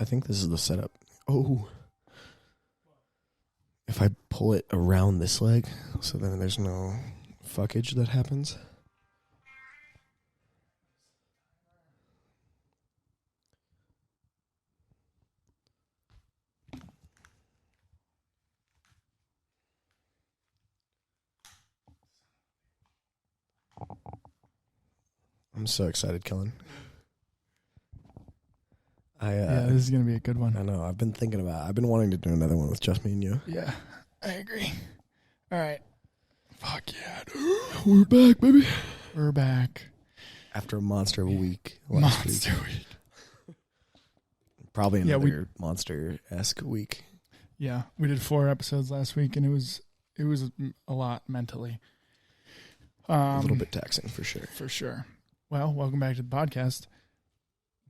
I think this is the setup. Oh. If I pull it around this leg, so then there's no fuckage that happens. I'm so excited, Kellen. Yeah, this is going to be a good one. I know. I've been wanting to do another one with just me and you. Yeah, I agree. All right. Fuck yeah, dude. We're back, baby. We're back. After a monster week last week. Probably another monster-esque week. Yeah, we did 4 episodes last week, and it was a lot mentally. A little bit taxing, for sure. For sure. Well, welcome back to the podcast.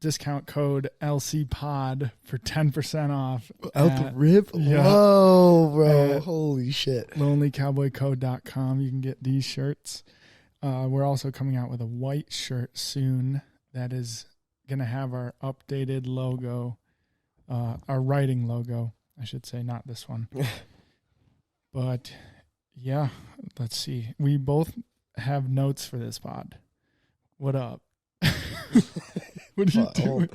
Discount code LCPOD for 10% off. Out the rip? Yeah. Whoa, bro. Holy shit. LonelyCowboyCode.com. You can get these shirts. We're also coming out with a white shirt soon that is going to have our updated logo, our writing logo, I should say, not this one. But, yeah, let's see. We both have notes for this pod. What up? What are you doing?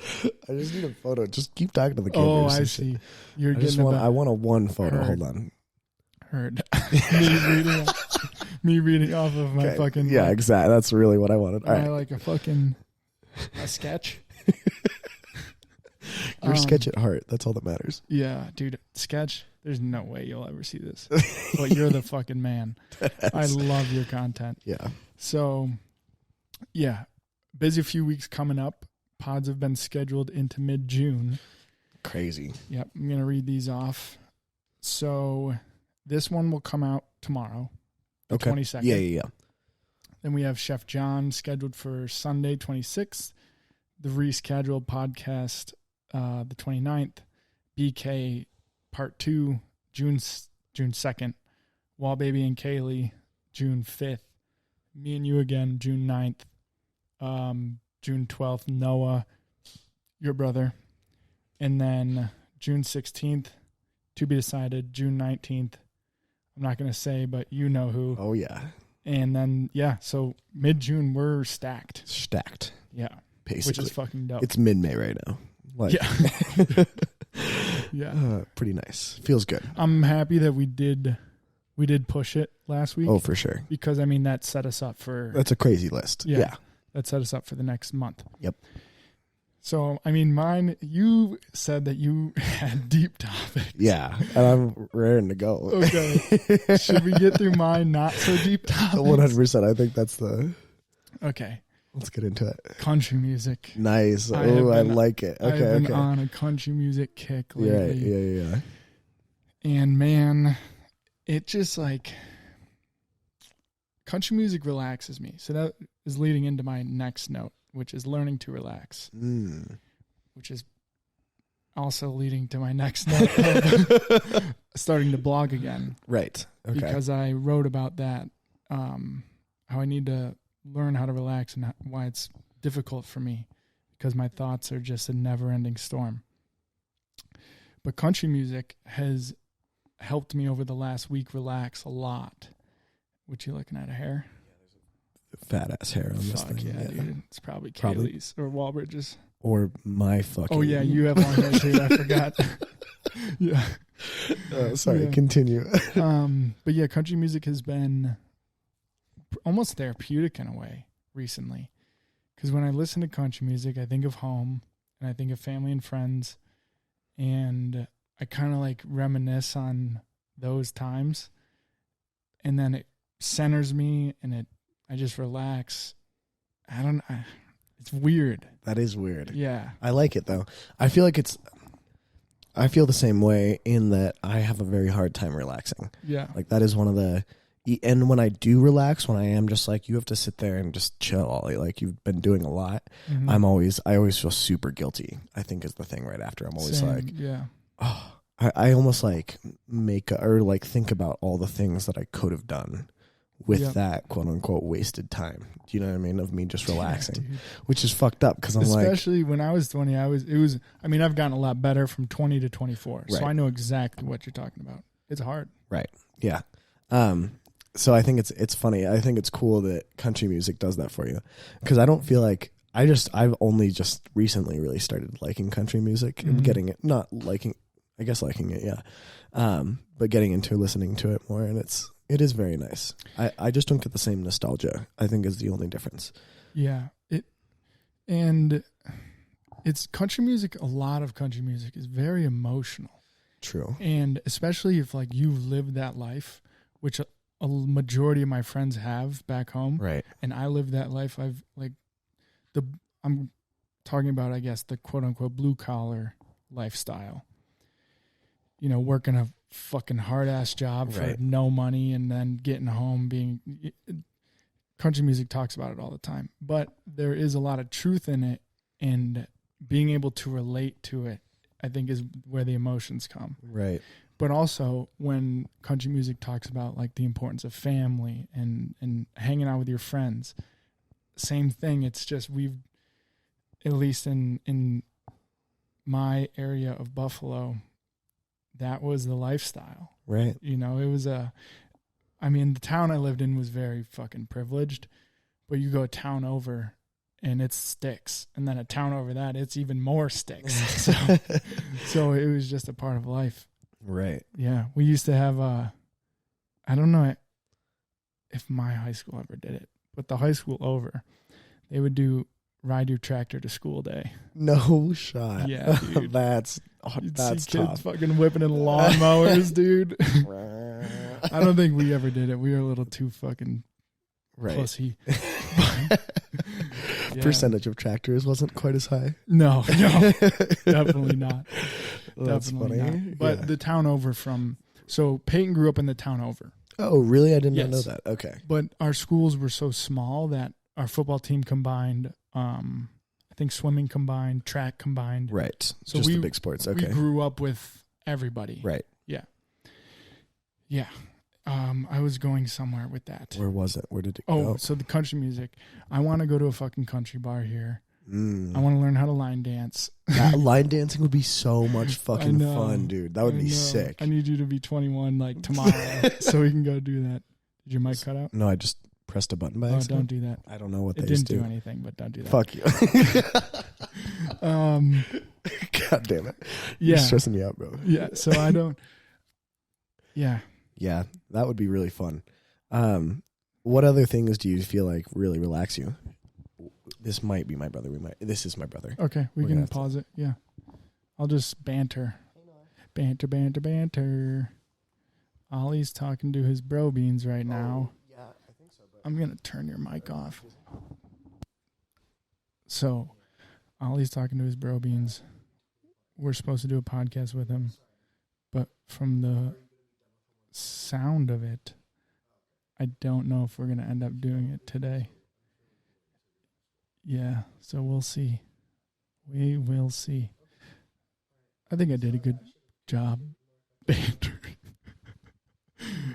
I just need a photo. Just keep talking to the camera. Oh, I see. You're getting I want a one photo. Heard. Hold on. Heard. me reading off of my fucking... Yeah, exactly. That's really what I wanted. All right. Like a sketch. You're sketch at heart. That's all that matters. Yeah, dude. Sketch. There's no way you'll ever see this. But you're the fucking man. I love your content. Yeah. So, yeah. Busy few weeks coming up. Pods have been scheduled into mid-June. Crazy. Yep. I'm going to read these off. So this one will come out tomorrow, the 22nd. Yeah. Then we have Chef John scheduled for Sunday, 26th. The rescheduled podcast, the 29th. BK Part 2, June 2nd. Wall Baby and Kaylee, June 5th. Me and You Again, June 9th. June 12th, Noah, your brother. And then June 16th, to be decided, June 19th. I'm not going to say, but you know who. Oh, yeah. And then, yeah, so mid-June, we're stacked. Yeah. Basically. Which is fucking dope. It's mid-May right now. Yeah. Yeah. Pretty nice. Feels good. I'm happy that we did push it last week. Oh, for sure. Because, I mean, that set us up for... That's a crazy list. Yeah. That set us up for the next month. Yep. So, I mean, mine, you said that you had deep topics. Yeah, and I'm raring to go. Okay. Should we get through mine not so deep topics? 100%. I think that's the... Okay. Let's get into it. Country music. Nice. I like it. Okay, I've been on a country music kick lately. Yeah. And, man, it just, like... Country music relaxes me. So that is leading into my next note, which is learning to relax. Which is also leading to my next note of starting to blog again. Right. Okay. Because I wrote about that, how I need to learn how to relax and why it's difficult for me because my thoughts are just a never-ending storm. But country music has helped me over the last week relax a lot. What you looking at, a hair? Fat ass hair on this thing. Yeah, dude. It's probably Kaylee's or Walbridge's. Or my fucking... Oh, yeah, you have long hair too. I forgot. Yeah. Sorry, yeah. Continue. But yeah, country music has been almost therapeutic in a way recently. Because when I listen to country music, I think of home and I think of family and friends. And I kind of like reminisce on those times. And then it centers me and I just relax. It's weird. That is weird. Yeah. I like it though. I feel the same way in that I have a very hard time relaxing. Yeah. Like that is one of the, and when I do relax, when I am just like, you have to sit there and just chill. Like you've been doing a lot. Mm-hmm. I always feel super guilty, I think is the thing right after. I'm always yeah. Oh, I almost like think about all the things that I could have done with that quote unquote wasted time. Do you know what I mean? Of me just relaxing, Yeah, which is fucked up because I'm especially when I was 20, I've gotten a lot better from 20 to 24. Right. So I know exactly what you're talking about. It's hard. Right. Yeah. So I think it's funny. I think it's cool that country music does that for you, because I don't feel like I've only just recently really started liking country music and getting it, not liking, I guess liking it. Yeah. But getting into listening to it more, and it is very nice. I just don't get the same nostalgia, I think, is the only difference. Yeah. It's country music. A lot of country music is very emotional. True. And especially if like you've lived that life, which a majority of my friends have back home. Right. And I lived that life. I'm talking about, I guess, the quote unquote blue collar lifestyle. You know, working a fucking hard ass job for no money and then getting home country music talks about it all the time. But there is a lot of truth in it, and being able to relate to it, I think, is where the emotions come. Right. But also when country music talks about like the importance of family and hanging out with your friends, same thing. It's just at least in my area of Buffalo, that was the lifestyle. Right. You know, it was the town I lived in was very fucking privileged, but you go a town over and it's sticks. And then a town over that, it's even more sticks. So it was just a part of life. Right. Yeah. We used to have, I don't know if my high school ever did it, but the high school over, they would do ride your tractor to school day. No shot. Yeah, dude. That's see tough. kids fucking whipping in lawnmowers, dude. I don't think we ever did it. We were a little too fucking pussy. Yeah. Percentage of tractors wasn't quite as high. No, definitely not. That's Definitely funny. not. But the town over so Peyton grew up in the town over. Oh, really? I did not know that. Okay. But our schools were so small that our football team combined, I think swimming combined, track combined. Right. So just the big sports. Okay. We grew up with everybody. Right. Yeah. Yeah. I was going somewhere with that. Where was it? Where did it go? Oh, so the country music. I want to go to a fucking country bar here. I want to learn how to line dance. Line dancing would be so much fucking fun, dude. That would be sick. I need you to be 21 like tomorrow so we can go do that. Did your mic cut out? No, I just pressed a button by accident. Don't do that. I don't know what it they didn't do. do anything, but don't do that. Fuck you. God damn it. You're stressing me out, bro. Yeah, so I don't. Yeah. Yeah, that would be really fun. What other things do you feel like really relax you? This might be my brother. This is my brother. Okay, we can pause it. Yeah. I'll just banter. Banter. Ollie's talking to his bro beans right now. Yeah, I think so. I'm going to turn your mic off. So, Ollie's talking to his bro beans. We're supposed to do a podcast with him, but from the sound of it, I don't know if we're going to end up doing it today. Yeah, so we'll see. We will see. I think I did a good job bantering.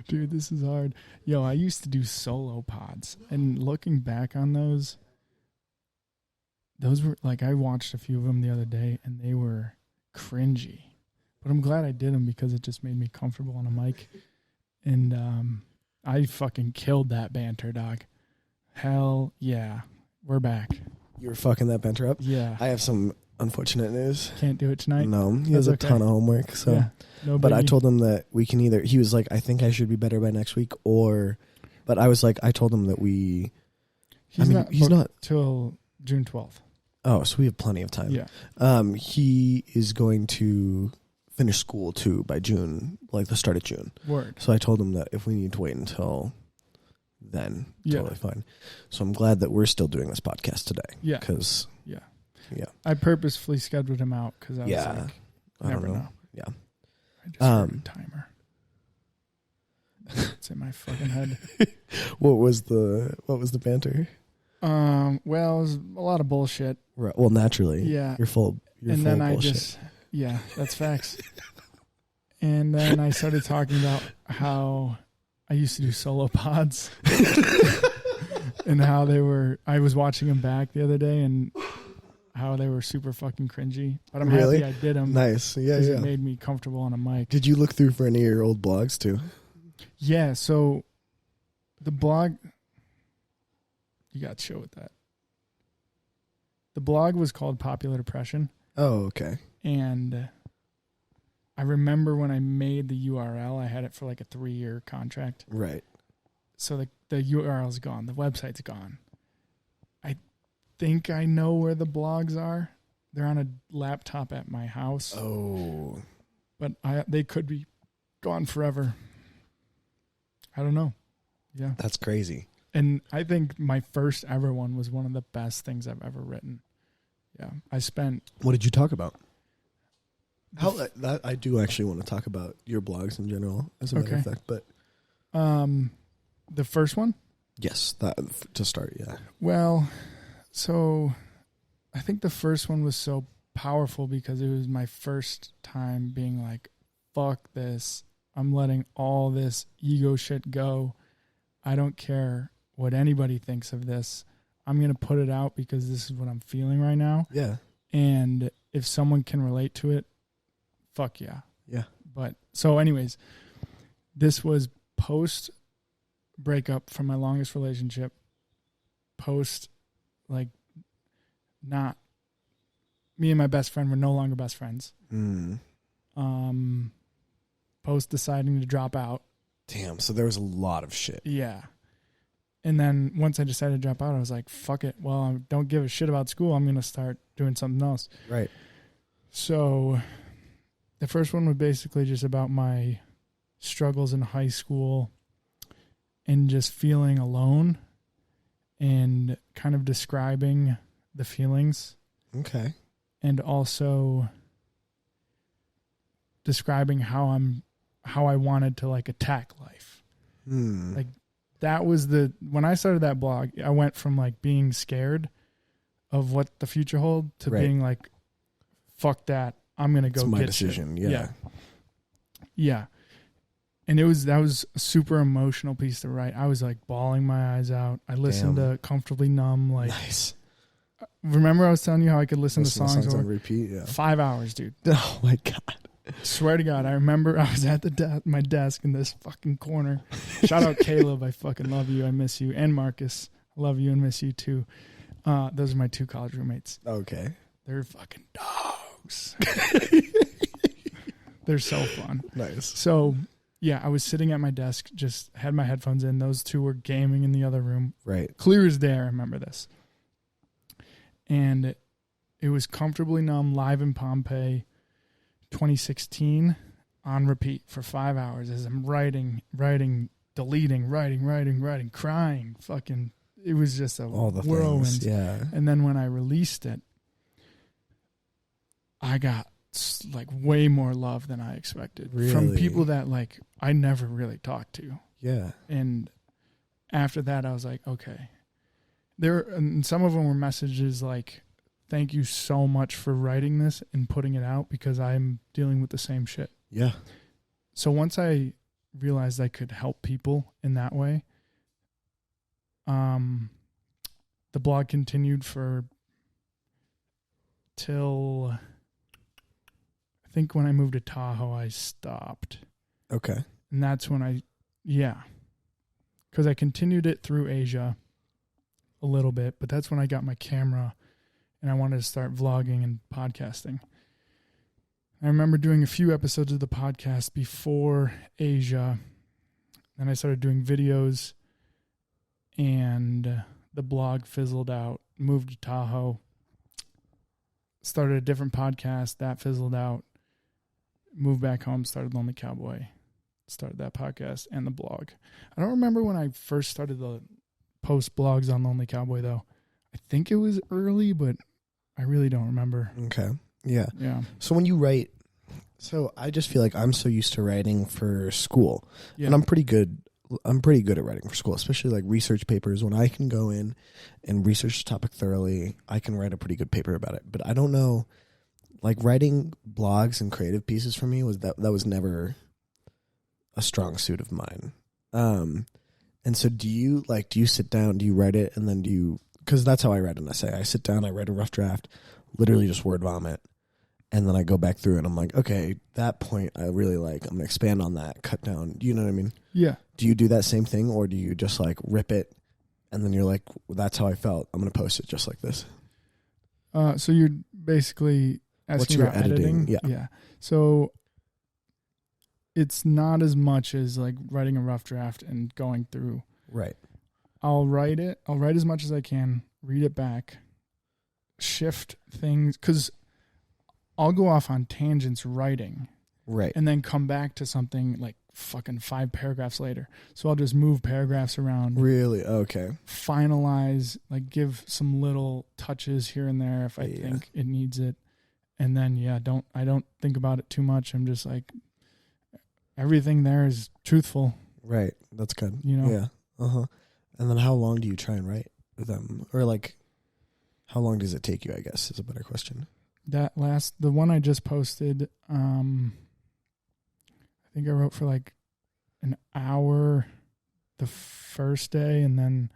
Dude, this is hard. Yo, I used to do solo pods, and looking back on those were, like, I watched a few of them the other day, and they were cringy. But I'm glad I did them because it just made me comfortable on a mic. And I fucking killed that banter, dog. Hell yeah. We're back. You were fucking that banter up? Yeah. I have some unfortunate news. Can't do it tonight? No, he has a ton of homework. So, yeah, no but I told him that we can either, he was like, I think I should be better by next week, but I was like, I told him that he's not till June 12th. Oh, so we have plenty of time. Yeah. He is going to finish school too by June, like the start of June. Word. So I told him that if we need to wait until then, totally fine. So I'm glad that we're still doing this podcast today. Yeah. Because I purposefully scheduled him out because I was like, I don't know. Yeah. I just heard a timer. It's in my fucking head. What was the banter? Well, it was a lot of bullshit. Right. Well, naturally. Yeah. You're full of bullshit. That's facts. And then I started talking about how I I used to do solo pods and how I was watching them back the other day and how they were super fucking cringy. But I'm happy I did them. Nice. Yeah, It made me comfortable on a mic. Did you look through for any of your old blogs too? Yeah, so the blog, you got to show it that. The blog was called Popular Depression. Oh, okay. And I remember when I made the URL, I had it for like a 3-year contract. Right. So the URL's gone. The website's gone. I think I know where the blogs are. They're on a laptop at my house. Oh. But they could be gone forever. I don't know. Yeah. That's crazy. And I think my first ever one was one of the best things I've ever written. Yeah. What did you talk about? I do actually want to talk about your blogs in general, as a matter of fact. But the first one? Yes, that to start, yeah. Well, so I think the first one was so powerful because it was my first time being like, fuck this. I'm letting all this ego shit go. I don't care what anybody thinks of this. I'm going to put it out because this is what I'm feeling right now. Yeah. And if someone can relate to it, fuck yeah. Yeah. But so anyways, this was post breakup from my longest relationship. Post, like, not, me and my best friend were no longer best friends. Post deciding to drop out. Damn, so there was a lot of shit. Yeah. And then once I decided to drop out, I was like, fuck it. Well, I don't give a shit about school. I'm going to start doing something else. Right. So the first one was basically just about my struggles in high school and just feeling alone and kind of describing the feelings. Okay. And also describing how I wanted to like attack life. Like that was when I started that blog, I went from like being scared of what the future hold to being like, fuck that. I'm going to go it's my get decision. shit. Yeah. Yeah. And that was a super emotional piece to write. I was like bawling my eyes out. I listened to Comfortably Numb. Like, nice. Remember I was telling you how I could listen to songs on repeat? Yeah. 5 hours, dude. Oh my God. Swear to God, I remember I was at my desk in this fucking corner. Shout out Caleb, I fucking love you, I miss you, and Marcus, I love you and miss you too. Those are my 2 college roommates. Okay, they're fucking dogs. They're so fun. Nice. So yeah, I was sitting at my desk, just had my headphones in. Those 2 were gaming in the other room. Right, clear as day. I remember this, and it was Comfortably Numb live in Pompeii. 2016 on repeat for 5 hours as I'm writing, deleting, writing, crying. Fucking, it was just all the whirlwind. Things, yeah. And then when I released it, I got like way more love than I expected from people that like I never really talked to. Yeah. And after that, I was like, okay. And some of them were messages like, thank you so much for writing this and putting it out because I'm dealing with the same shit. Yeah. So once I realized I could help people in that way, the blog continued till I think when I moved to Tahoe, I stopped. Okay. And that's when because I continued it through Asia a little bit, but that's when I got my camera and I wanted to start vlogging and podcasting. I remember doing a few episodes of the podcast before Asia. Then I started doing videos, and the blog fizzled out. Moved to Tahoe. Started a different podcast. That fizzled out. Moved back home. Started Lonely Cowboy. Started that podcast and the blog. I don't remember when I first started the post blogs on Lonely Cowboy, though. I think it was early, but I really don't remember. Okay. Yeah. Yeah. So when you write, I just feel like I'm so used to writing for school, and I'm pretty good at writing for school, especially like research papers. When I can go in and research the topic thoroughly, I can write a pretty good paper about it. But I don't know, like writing blogs and creative pieces for me was never a strong suit of mine. And so do you sit down, do you write it, and then because that's how I write an essay. I sit down, I write a rough draft, literally just word vomit, and then I go back through it and I'm like, okay, that point I really like, I'm going to expand on that, cut down. You know what I mean? Yeah. Do you do that same thing, or do you just like rip it and then you're like, well, that's how I felt, I'm going to post it just like this? So you're basically asking about editing? Yeah. So it's not as much as like writing a rough draft and going through. Right. I'll write as much as I can, read it back, shift things, because I'll go off on tangents writing. Right. And then come back to something like fucking 5 paragraphs later. So I'll just move paragraphs around. Really? Okay. Finalize, like give some little touches here and there if I think it needs it. And then, I don't think about it too much. I'm just like, everything there is truthful. Right. That's good. You know? Yeah. Uh-huh. And then how long do you try and write with them? Or like, how long does it take you, I guess, is a better question. The one I just posted, I think I wrote for like an hour the first day and then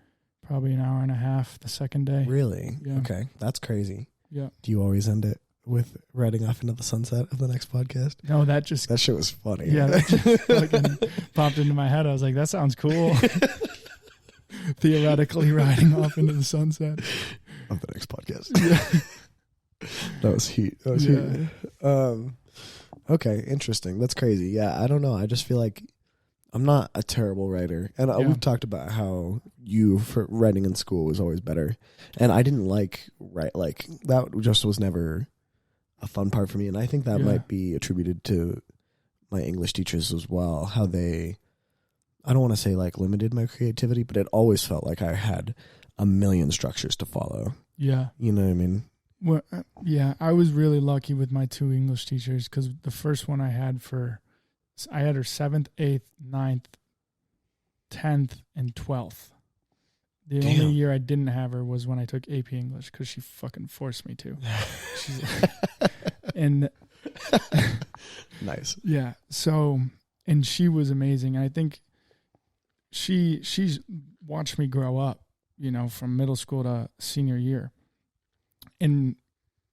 probably an hour and a half the second day. Really? Yeah. Okay. That's crazy. Yeah. Do you always end it with riding off into the sunset of the next podcast? No, that shit was funny. Yeah, that just fucking popped into my head. I was like, that sounds cool. Theoretically riding off into the sunset of the next podcast. Yeah. That was heat. Okay, interesting. That's crazy. Yeah, I don't know. I just feel like I'm not a terrible writer. And we've talked about how for writing in school was always better. And I didn't write, that just was never a fun part for me. And I think that might be attributed to my English teachers as well. How I don't want to say limited my creativity, but it always felt like I had a million structures to follow. Yeah. You know what I mean? Well, I was really lucky with my 2 English teachers because the first one I had her 7th, 8th, 9th, 10th, and 12th. The only year I didn't have her was when I took AP English because she fucking forced me to. And nice. Yeah. So, and she was amazing. I think she's watched me grow up, from middle school to senior year. And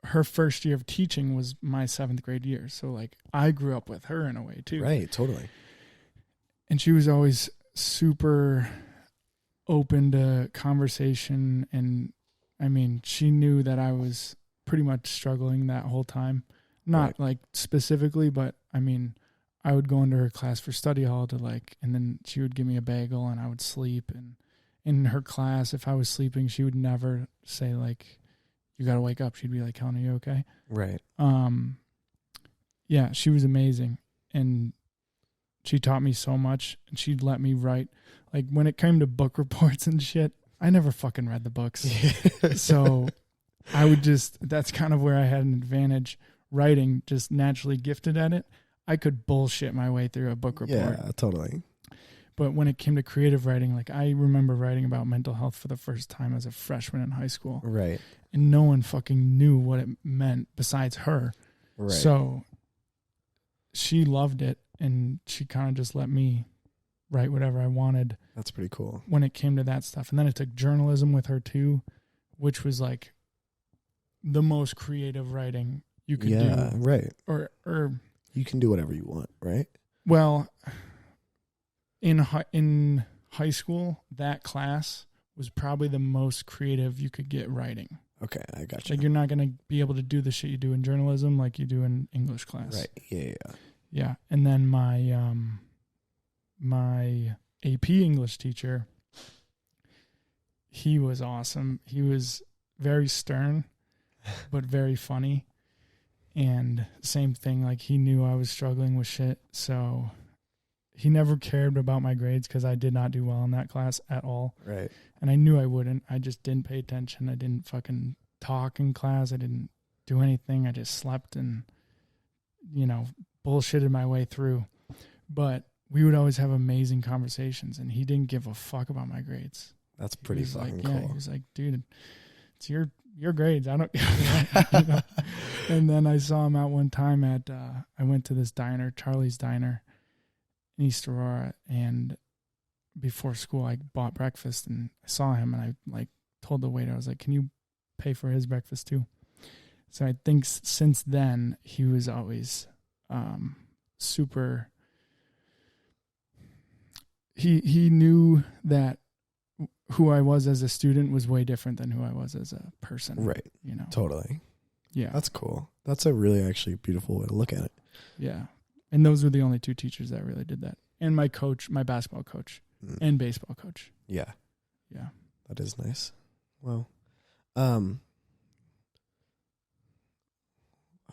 her first year of teaching was my 7th grade year. So I grew up with her in a way too. Right. Totally. And she was always super open to conversation. And I mean, she knew that I was pretty much struggling that whole time. Not specifically, but I mean, I would go into her class for study hall and then she would give me a bagel and I would sleep. And in her class, if I was sleeping, she would never say you got to wake up. She'd be like, Helen, are you okay? Right. Yeah, she was amazing. And she taught me so much and she'd let me write. When it came to book reports and shit, I never fucking read the books. So I would that's kind of where I had an advantage writing, just naturally gifted at it. I could bullshit my way through a book report. Yeah, totally. But when it came to creative writing, I remember writing about mental health for the first time as a freshman in high school. Right. And no one fucking knew what it meant besides her. Right. So she loved it and she kind of just let me write whatever I wanted. That's pretty cool. When it came to that stuff. And then I took journalism with her too, which was the most creative writing you could do. Yeah, right. Or you can do whatever you want, right? Well, in high school, that class was probably the most creative you could get writing. Okay, I got you. You're not going to be able to do the shit you do in journalism like you do in English class. Right. Yeah. Yeah. And then my AP English teacher, he was awesome. He was very stern, but very funny. And same thing, he knew I was struggling with shit. So he never cared about my grades because I did not do well in that class at all. Right. And I knew I wouldn't. I just didn't pay attention. I didn't fucking talk in class. I didn't do anything. I just slept and, bullshitted my way through. But we would always have amazing conversations, and he didn't give a fuck about my grades. That's pretty fucking cool. Yeah, he was like, dude, it's your grades. I don't. And then I saw him out one time I went to this diner, Charlie's Diner in East Aurora, and before school, I bought breakfast and I saw him and I like told the waiter, I was like, can you pay for his breakfast too? So I think since then he was always super. He knew that who I was as a student was way different than who I was as a person. Right. You know. Totally. Yeah. That's cool. That's a really actually beautiful way to look at it. Yeah. And those were the only 2 teachers that really did that. And my coach, my basketball coach and baseball coach. Yeah. Yeah. That is nice. Well,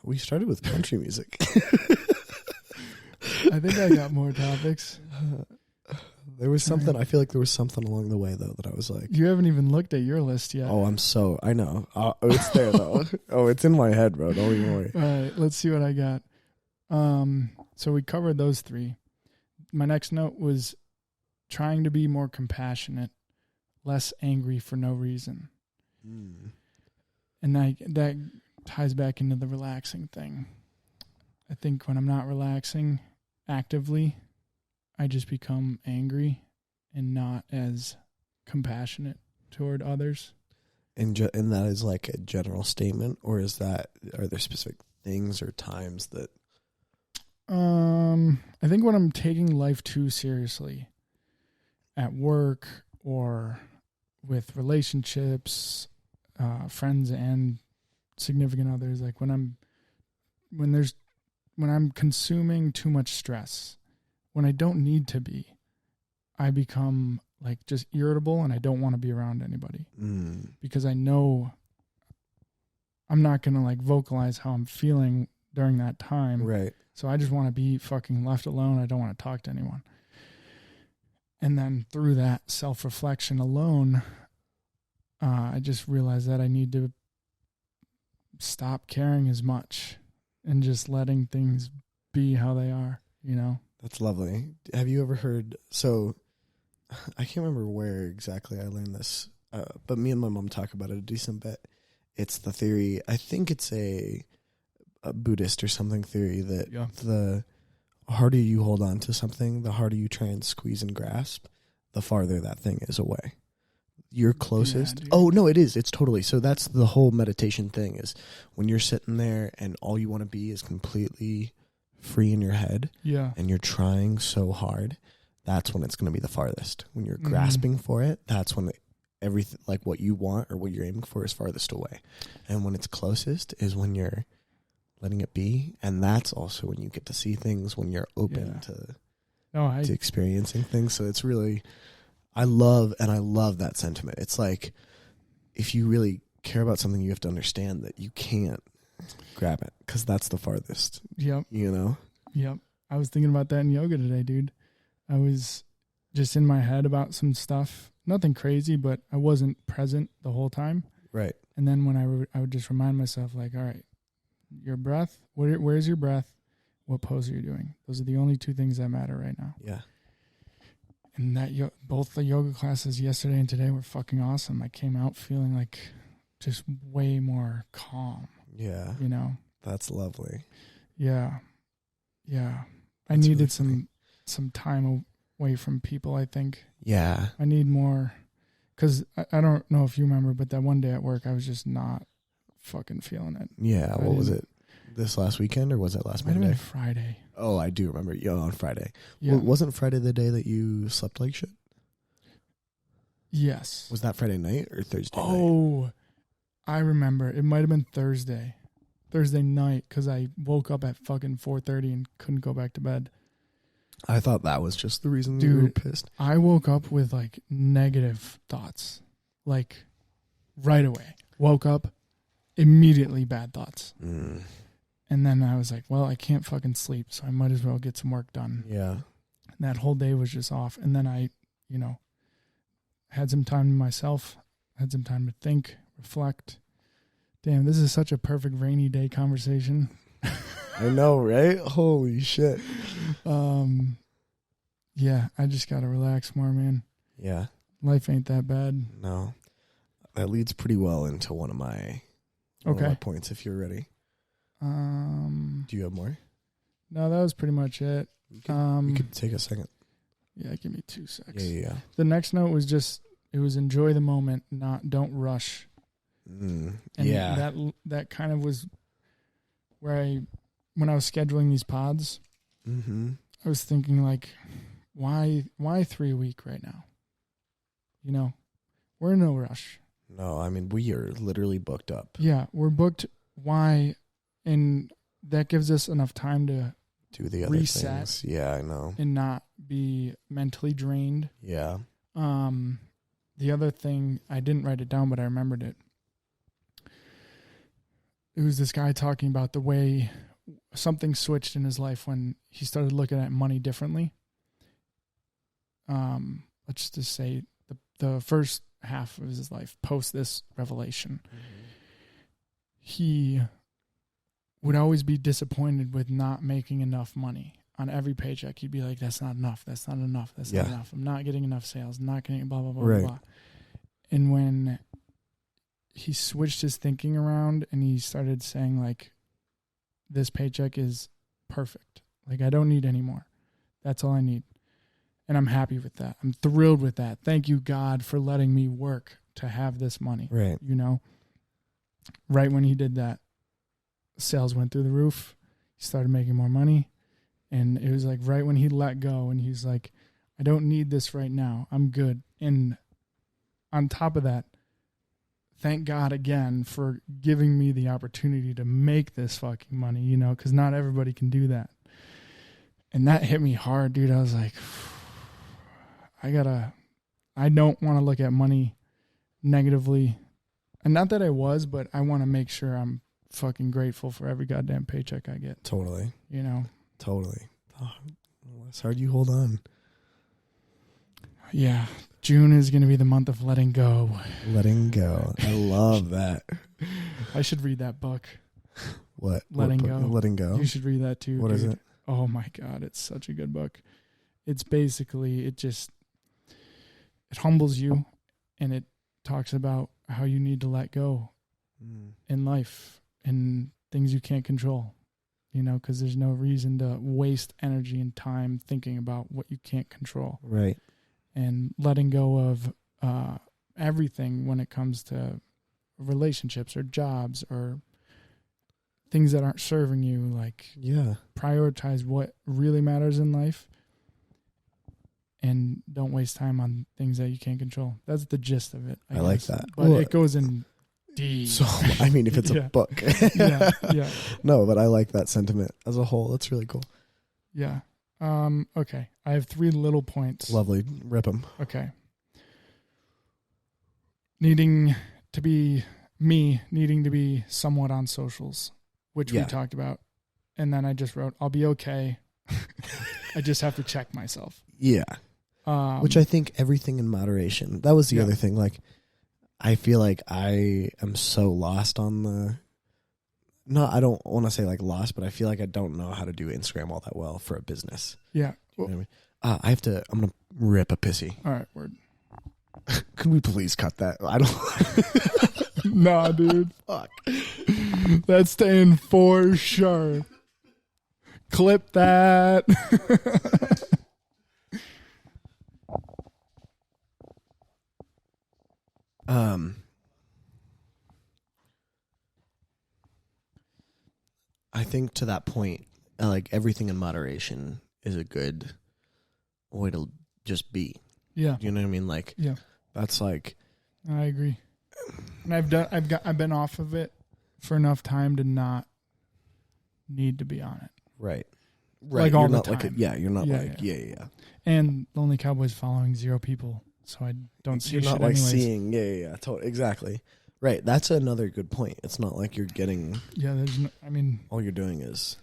we started with country music. I think I got more topics. There was something, I feel like there was something along the way, though, that I was like... You haven't even looked at your list yet. Oh, I know. It's there, though. Oh, it's in my head, bro. Don't even worry. All right, let's see what I got. So we covered those 3. My next note was trying to be more compassionate, less angry for no reason. And that ties back into the relaxing thing. I think when I'm not relaxing actively, I just become angry and not as compassionate toward others. And that is like a general statement, or are there specific things or times that... I think when I'm taking life too seriously at work or with relationships, friends and significant others, like when I'm consuming too much stress, when I don't need to be, I become like just irritable and I don't want to be around anybody because I know I'm not going to like vocalize how I'm feeling during that time. Right. So I just want to be fucking left alone. I don't want to talk to anyone. And then through that self-reflection alone, I just realized that I need to stop caring as much and just letting things be how they are, you know? That's lovely. Have you ever heard... So, I can't remember where exactly I learned this, but me and my mom talk about it a decent bit. It's the theory... I think it's a Buddhist or something theory that the harder you hold on to something, the harder you try and squeeze and grasp, the farther that thing is away. You're closest. Yeah, oh, no, it is. It's totally. So that's the whole meditation thing, is when you're sitting there and all you want to be is completely free in your head. Yeah. And you're trying so hard. That's when it's going to be the farthest. When you're grasping for it, that's when everything, like what you want or what you're aiming for, is farthest away. And when it's closest is when you're letting it be. And that's also when you get to see things, when you're open to experiencing things. So it's really... I love that sentiment. It's like, if you really care about something, you have to understand that you can't grab it because that's the farthest. Yep. You know? Yep. I was thinking about that in yoga today, dude. I was just in my head about some stuff. Nothing crazy, but I wasn't present the whole time. Right. And then when I would just remind myself, like, all right, your breath, where's your breath? What pose are you doing? Those are the only 2 things that matter right now. Yeah. And that both the yoga classes yesterday and today were fucking awesome. I came out feeling like just way more calm. Yeah. You know? That's lovely. Yeah. Yeah. I needed really some time away from people, I think. Yeah. I need more. Because I don't know if you remember, but that one day at work, I was just not fucking feeling it. Yeah. What was it? This last weekend, or was it last Monday? Might have been Friday. Oh, I do remember. Yeah, on Friday. Yeah. Well, wasn't Friday the day that you slept like shit? Yes. Was that Friday night or Thursday night? Oh, I remember. It might have been Thursday night, because I woke up at fucking 4:30 and couldn't go back to bed. I thought that was just the reason you were pissed. I woke up with like negative thoughts, like right away. Woke up, immediately bad thoughts. And then I was like, well, I can't fucking sleep, so I might as well get some work done. Yeah. And that whole day was just off. And then I, had some time to myself, had some time to think, reflect. Damn, this is such a perfect rainy day conversation. I know, right? Holy shit. Yeah, I just got to relax more, man. Yeah. Life ain't that bad. No. That leads pretty well into one of my points, if you're ready. Do you have more? No, that was pretty much it. You could take a second. Yeah, give me 2 seconds. Yeah. The next note was just, it was enjoy the moment, don't rush. And that kind of was where when I was scheduling these pods, I was thinking like, why 3 a week right now? You know, we're in no rush. No, I mean, we are literally booked up. Yeah, we're booked. Why? And that gives us enough time to do the other reset. Things. Yeah, I know. And not be mentally drained. Yeah. The other thing, I didn't write it down, but I remembered it. It was this guy talking about the way something switched in his life when he started looking at money differently. Let's just say the first half of his life, post this revelation, he would always be disappointed with not making enough money. On every paycheck, he'd be like, that's not enough. That's not enough. That's not enough. I'm not getting enough sales. I'm not getting blah, blah, blah, blah. And when he switched his thinking around and he started saying, like, this paycheck is perfect. Like, I don't need any more. That's all I need. And I'm happy with that. I'm thrilled with that. Thank you, God, for letting me work to have this money. Right. You know? Right when he did that, sales went through the roof. He started making more money. And it was like right when he let go and he's like, I don't need this right now. I'm good. And on top of that, thank God again for giving me the opportunity to make this fucking money, you know, because not everybody can do that. And that hit me hard, dude. I was like, I don't want to look at money negatively. And not that I was, but I want to make sure I'm fucking grateful for every goddamn paycheck I get. Totally. You know? Totally. Oh, it's hard you hold on. Yeah. June is going to be the month of letting go. Letting go. I love that. I should read that book. What? Letting Go. Letting Go. You should read that too. What is it? Oh my God. It's such a good book. It's basically, it humbles you and it talks about how you need to let go in life and things you can't control. You know, because there's no reason to waste energy and time thinking about what you can't control. Right. And letting go of everything when it comes to relationships or jobs or things that aren't serving you. Like, prioritize what really matters in life and don't waste time on things that you can't control. That's the gist of it. I guess. Like that. But it goes in deep. So, I mean, if it's a book. Yeah. No, but I like that sentiment as a whole. That's really cool. Yeah. Okay. I have 3 little points. Lovely. Rip them. Okay. Needing to be somewhat on socials, which we talked about. And then I just wrote, I'll be okay. I just have to check myself. Yeah. Which I think everything in moderation. That was the other thing. Like, I feel like I am so lost on I don't want to say like lost, but I feel like I don't know how to do Instagram all that well for a business. Yeah. You know what I mean? I'm going to rip a pissy. All right, word. Could we please cut that? I don't. Nah, dude. Fuck. That's staying for sure. Clip that. I think to that point, like everything in moderation is a good way to just be. Yeah. You know what I mean? Like, that's like, I agree. And I've been off of it for enough time to not need to be on it. Right. Like all the time. You're not yeah. And Lonely Cowboy's following 0 people, so I don't see you're shit not like anyways. seeing totally, exactly. Right. That's another good point. It's not like you're getting all you're doing is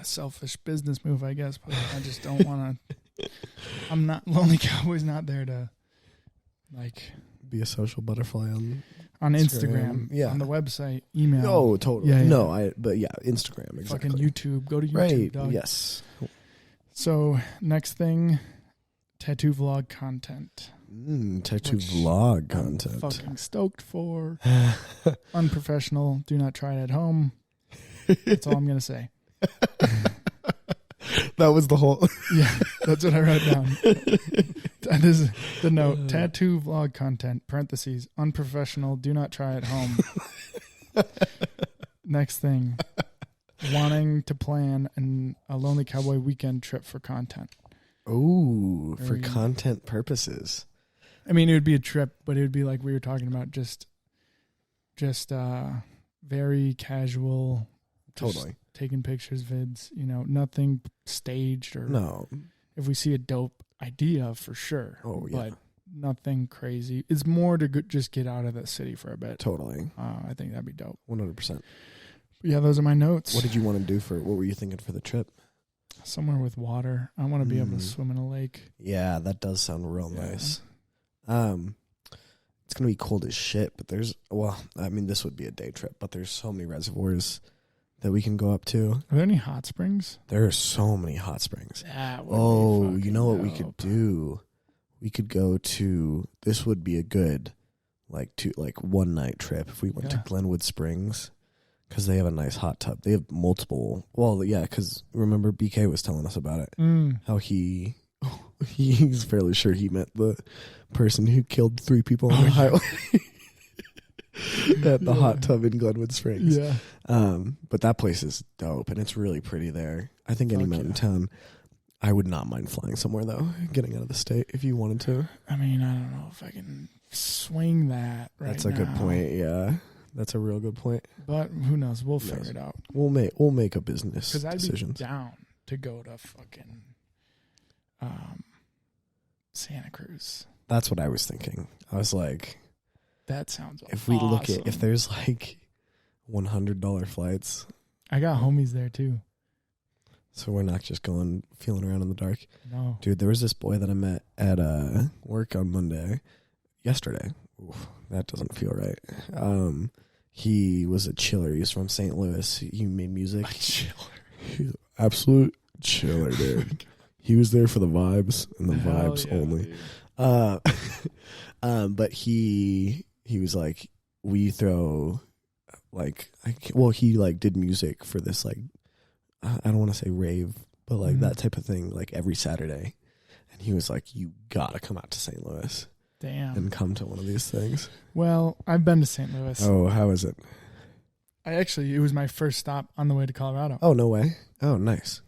selfish business move, I guess, but I just don't want to. I'm not Lonely Cowboy's not there to like be a social butterfly on Instagram, on the website, email. Oh, totally. Instagram, exactly. Fucking YouTube. Go to YouTube, dog. Yes. So, next thing, tattoo vlog content. Tattoo vlog content. I'm fucking stoked for. Unprofessional. Do not try it at home. That's all I'm going to say. That was the whole. Yeah, that's what I wrote down. That is the note. Tattoo vlog content, parentheses, unprofessional, do not try at home. Next thing, wanting to plan a Lonely Cowboy weekend trip for content. Oh, for content purposes. I mean, it would be a trip, but it would be like we were talking about, just very casual. Totally. Taking pictures, vids, nothing staged or. No. If we see a dope idea, for sure. Oh, yeah. But nothing crazy. It's more to just get out of the city for a bit. Totally. I think that'd be dope. 100%. Yeah, those are my notes. What did you want to do what were you thinking for the trip? Somewhere with water. I want to be able to swim in a lake. Yeah, that does sound real nice. It's going to be cold as shit, but this would be a day trip, but there's so many reservoirs that we can go up to. Are there any hot springs? There are so many hot springs. That would be you know what dope. we could do? We could go to, this would be a good, one night trip if we went to Glenwood Springs, because they have a nice hot tub. They have multiple, because remember BK was telling us about it, how he's fairly sure he met the person who killed 3 people on the highway. At the hot tub in Glenwood Springs. Yeah. But that place is dope, and it's really pretty there. I think any mountain town, I would not mind flying somewhere, though, getting out of the state if you wanted to. I mean, I don't know if I can swing that right now. That's a good point, yeah. That's a real good point. But who knows? We'll figure it out. We'll make a business decisions. Because I'd be down to go to fucking Santa Cruz. That's what I was thinking. I was like... That sounds awesome. If we look at, if there's $100 flights. I got homies there too. So we're not just feeling around in the dark. No. Dude, there was this boy that I met at work on yesterday. Oof, that doesn't feel right. He was a chiller. He's from St. Louis. He made music. A chiller. He's an absolute chiller, dude. He was there for the vibes and the vibes only. But he was like, we throw he did music for this I don't want to say rave, but that type of thing every Saturday, and he was like, you gotta come out to St. Louis, and come to one of these things. Well, I've been to St. Louis. Oh, how is it? It was my first stop on the way to Colorado. Oh, no way. Oh, nice.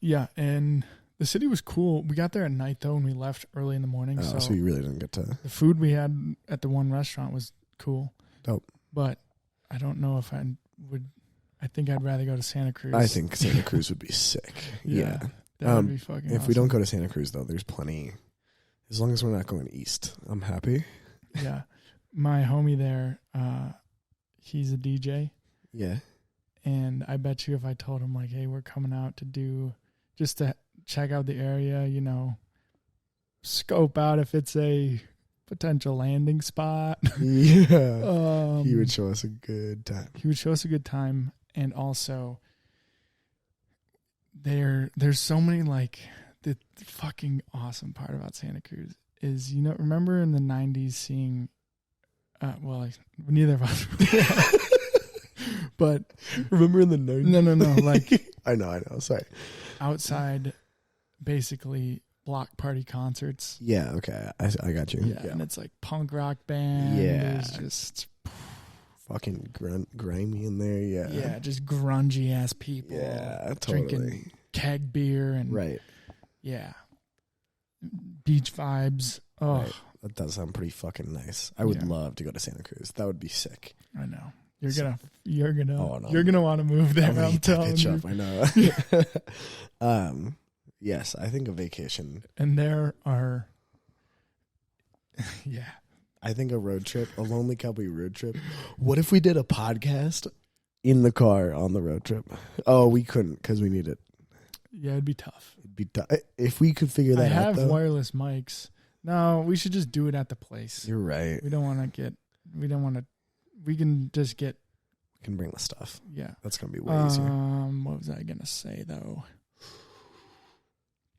Yeah, and the city was cool. We got there at night, though, and we left early in the morning. Oh, so you really didn't get to... The food we had at the one restaurant was cool. Dope. But I don't know if I would... I think I'd rather go to Santa Cruz. I think Santa Cruz would be sick. Yeah. That would be fucking If awesome. we don't go to Santa Cruz, though, there's plenty... As long as we're not going east, I'm happy. Yeah. My homie there, he's a DJ. Yeah. And I bet you if I told him, hey, we're coming out to check out the area, scope out if it's a potential landing spot. Yeah. He would show us a good time. And also, there's so many, the fucking awesome part about Santa Cruz is, remember in the 90s seeing, neither of us. But remember in the 90s? No. I know. Sorry. Outside, basically, block party concerts. Yeah, okay. I got you. Yeah, and it's punk rock band. Yeah. There's just fucking grimy in there. Yeah. Yeah, just grungy ass people. Yeah, totally. Drinking keg beer and right. Yeah. Beach vibes. Oh, right. That does sound pretty fucking nice. I would love to go to Santa Cruz. That would be sick. I know. You're gonna want to move there. I'm telling you. I know. Yes, I think a vacation. And there are, yeah. I think a road trip, a Lonely Cowboy road trip. What if we did a podcast in the car on the road trip? Oh, we couldn't because we need it. Yeah, it'd be tough. If we could figure that out. I have wireless mics. No, we should just do it at the place. You're right. We can just get. We can bring the stuff. Yeah. That's going to be way easier. What was I going to say, though?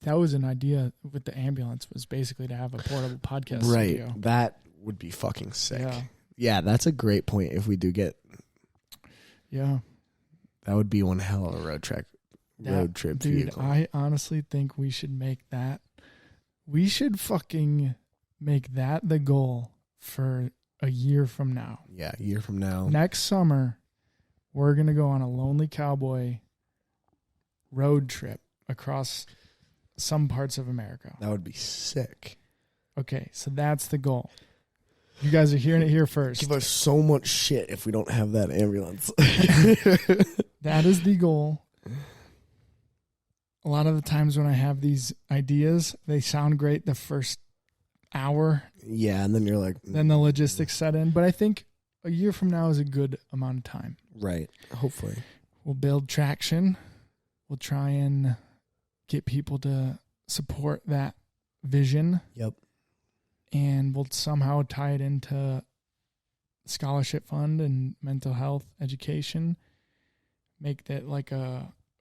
That was an idea with the ambulance, was basically to have a portable podcast studio. Right. That would be fucking sick. Yeah, that's a great point if we do get... Yeah. That would be one hell of a road trip dude, vehicle. I honestly think we should make that. We should fucking make that the goal for a year from now. Yeah, a year from now. Next summer, we're going to go on a Lonely Cowboy road trip across some parts of America. That would be sick. Okay, so that's the goal. You guys are hearing it here first. Give us so much shit if we don't have that ambulance. That is the goal. A lot of the times when I have these ideas, they sound great the first hour. Yeah, and then you're like... Then the logistics set in. But I think a year from now is a good amount of time. Right, hopefully. We'll build traction. We'll try and get people to support that vision. Yep. And we'll somehow tie it into scholarship fund and mental health education. Make that like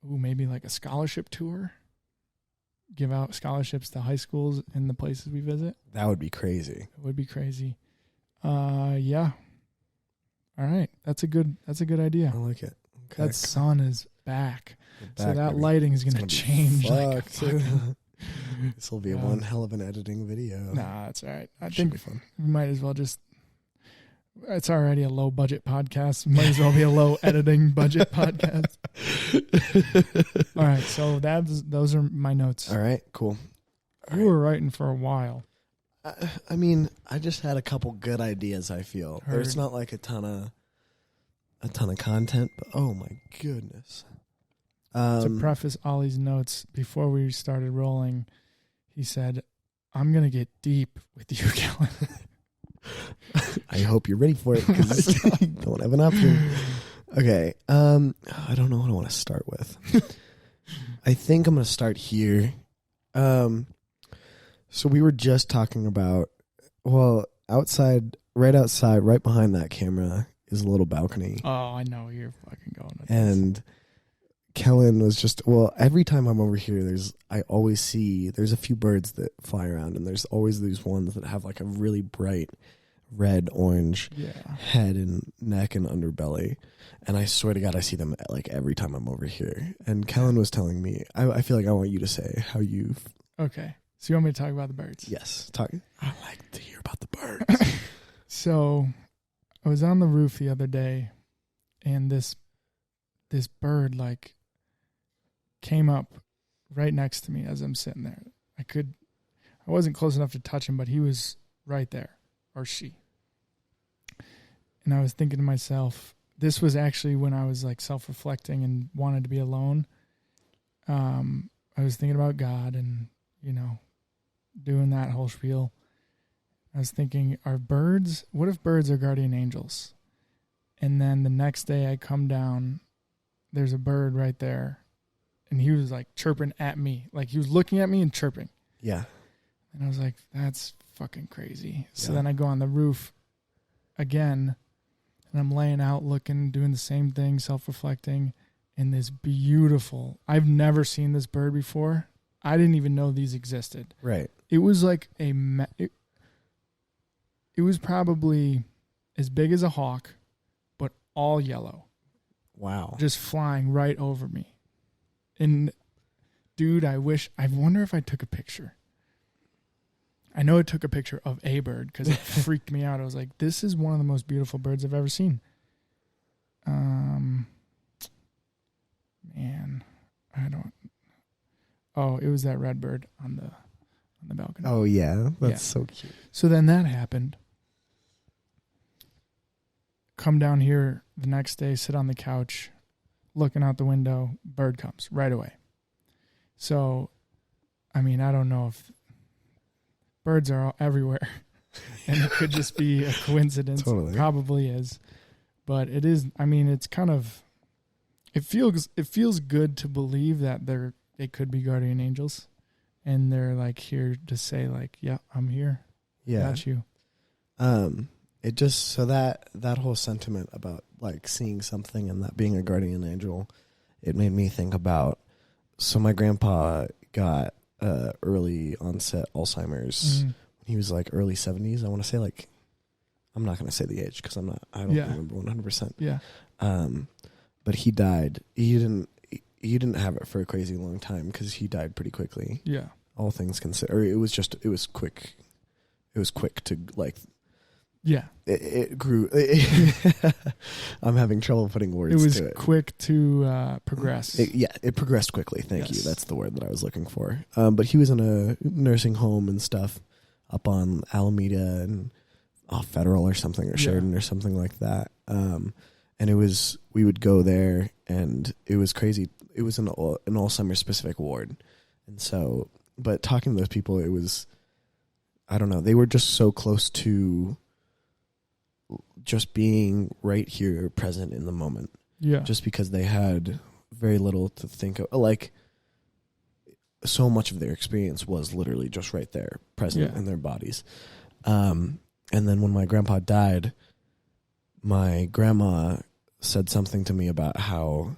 maybe like a scholarship tour. Give out scholarships to high schools in the places we visit. That would be crazy. It would be crazy. Yeah. All right. That's a good idea. I like it. Okay. That sun is back. Back, So that baby. lighting is going to change. Like This will be one hell of an editing video. Nah, that's all right. I Should think be fun. we might as well just... It's already a low budget podcast. Might as well be a low editing budget podcast. All right, so those are my notes. All right, cool. You were writing for a while. I mean, I just had a couple good ideas. I feel there's not like a ton of content, but oh my goodness. To preface Ollie's notes, before we started rolling, he said, "I'm gonna get deep with you, Kellen." I hope you're ready for it because you don't have an option. Okay. I don't know what I want to start with. I think I'm going to start here. So we were just talking about, outside, right behind that camera is a little balcony. Oh, I know where you're fucking going with And this. Kellen was just, every time I'm over here, I always see, there's a few birds that fly around, and there's always these ones that have like a really bright red, orange head and neck and underbelly. And I swear to God, I see them like every time I'm over here. And Kellen was telling me, I feel like I want you to say how you... Okay. So you want me to talk about the birds? Yes. I like to hear about the birds. So I was on the roof the other day, and this bird like came up right next to me as I'm sitting there. I wasn't close enough to touch him, but he was right there, or she. And I was thinking to myself, this was actually when I was like self-reflecting and wanted to be alone. I was thinking about God and, doing that whole spiel. I was thinking, what if birds are guardian angels? And then the next day I come down, there's a bird right there. And he was like chirping at me. Like he was looking at me and chirping. Yeah. And I was like, that's fucking crazy. So Yeah. then I go on the roof again, and I'm laying out looking, doing the same thing, self-reflecting, and this beautiful, I've never seen this bird before. I didn't even know these existed. Right. It was like it was probably as big as a hawk, but all yellow. Wow. Just flying right over me. And dude, I wonder if I took a picture. I know I took a picture of a bird because it freaked me out. I was like, this is one of the most beautiful birds I've ever seen. Man, I don't. Oh, it was that red bird on the balcony. Oh, yeah. That's so cute. So then that happened. Come down here the next day, sit on the couch, looking out the window, bird comes right away. So, I mean, I don't know if birds are all everywhere and it could just be a coincidence. Totally. It probably is. But it is, I mean, it's kind of, it feels good to believe that they could be guardian angels and they're like here to say like, yeah, I'm here. Yeah. Got you. It just, so that whole sentiment about like seeing something and that being a guardian angel, it made me think about, so my grandpa got early onset Alzheimer's when he was like early 70s. I want to say like, I'm not going to say the age because I don't remember 100%. Yeah. But he died. He he didn't have it for a crazy long time because he died pretty quickly. Yeah. All things considered, it was quick. It was quick to like. Yeah. It grew. I'm having trouble putting words to it. It was quick to progress. It progressed quickly. Thank you. Yes. That's the word that I was looking for. But he was in a nursing home and stuff up on Alameda and off Federal or something, or Sheridan or something like that. And we would go there, and it was crazy. It was an Alzheimer's specific ward. And so, but talking to those people, it was, I don't know, they were just so close to just being right here, present in the moment. Yeah. Just because they had very little to think of. Like, so much of their experience was literally just right there, present in their bodies. And then when my grandpa died, my grandma said something to me about how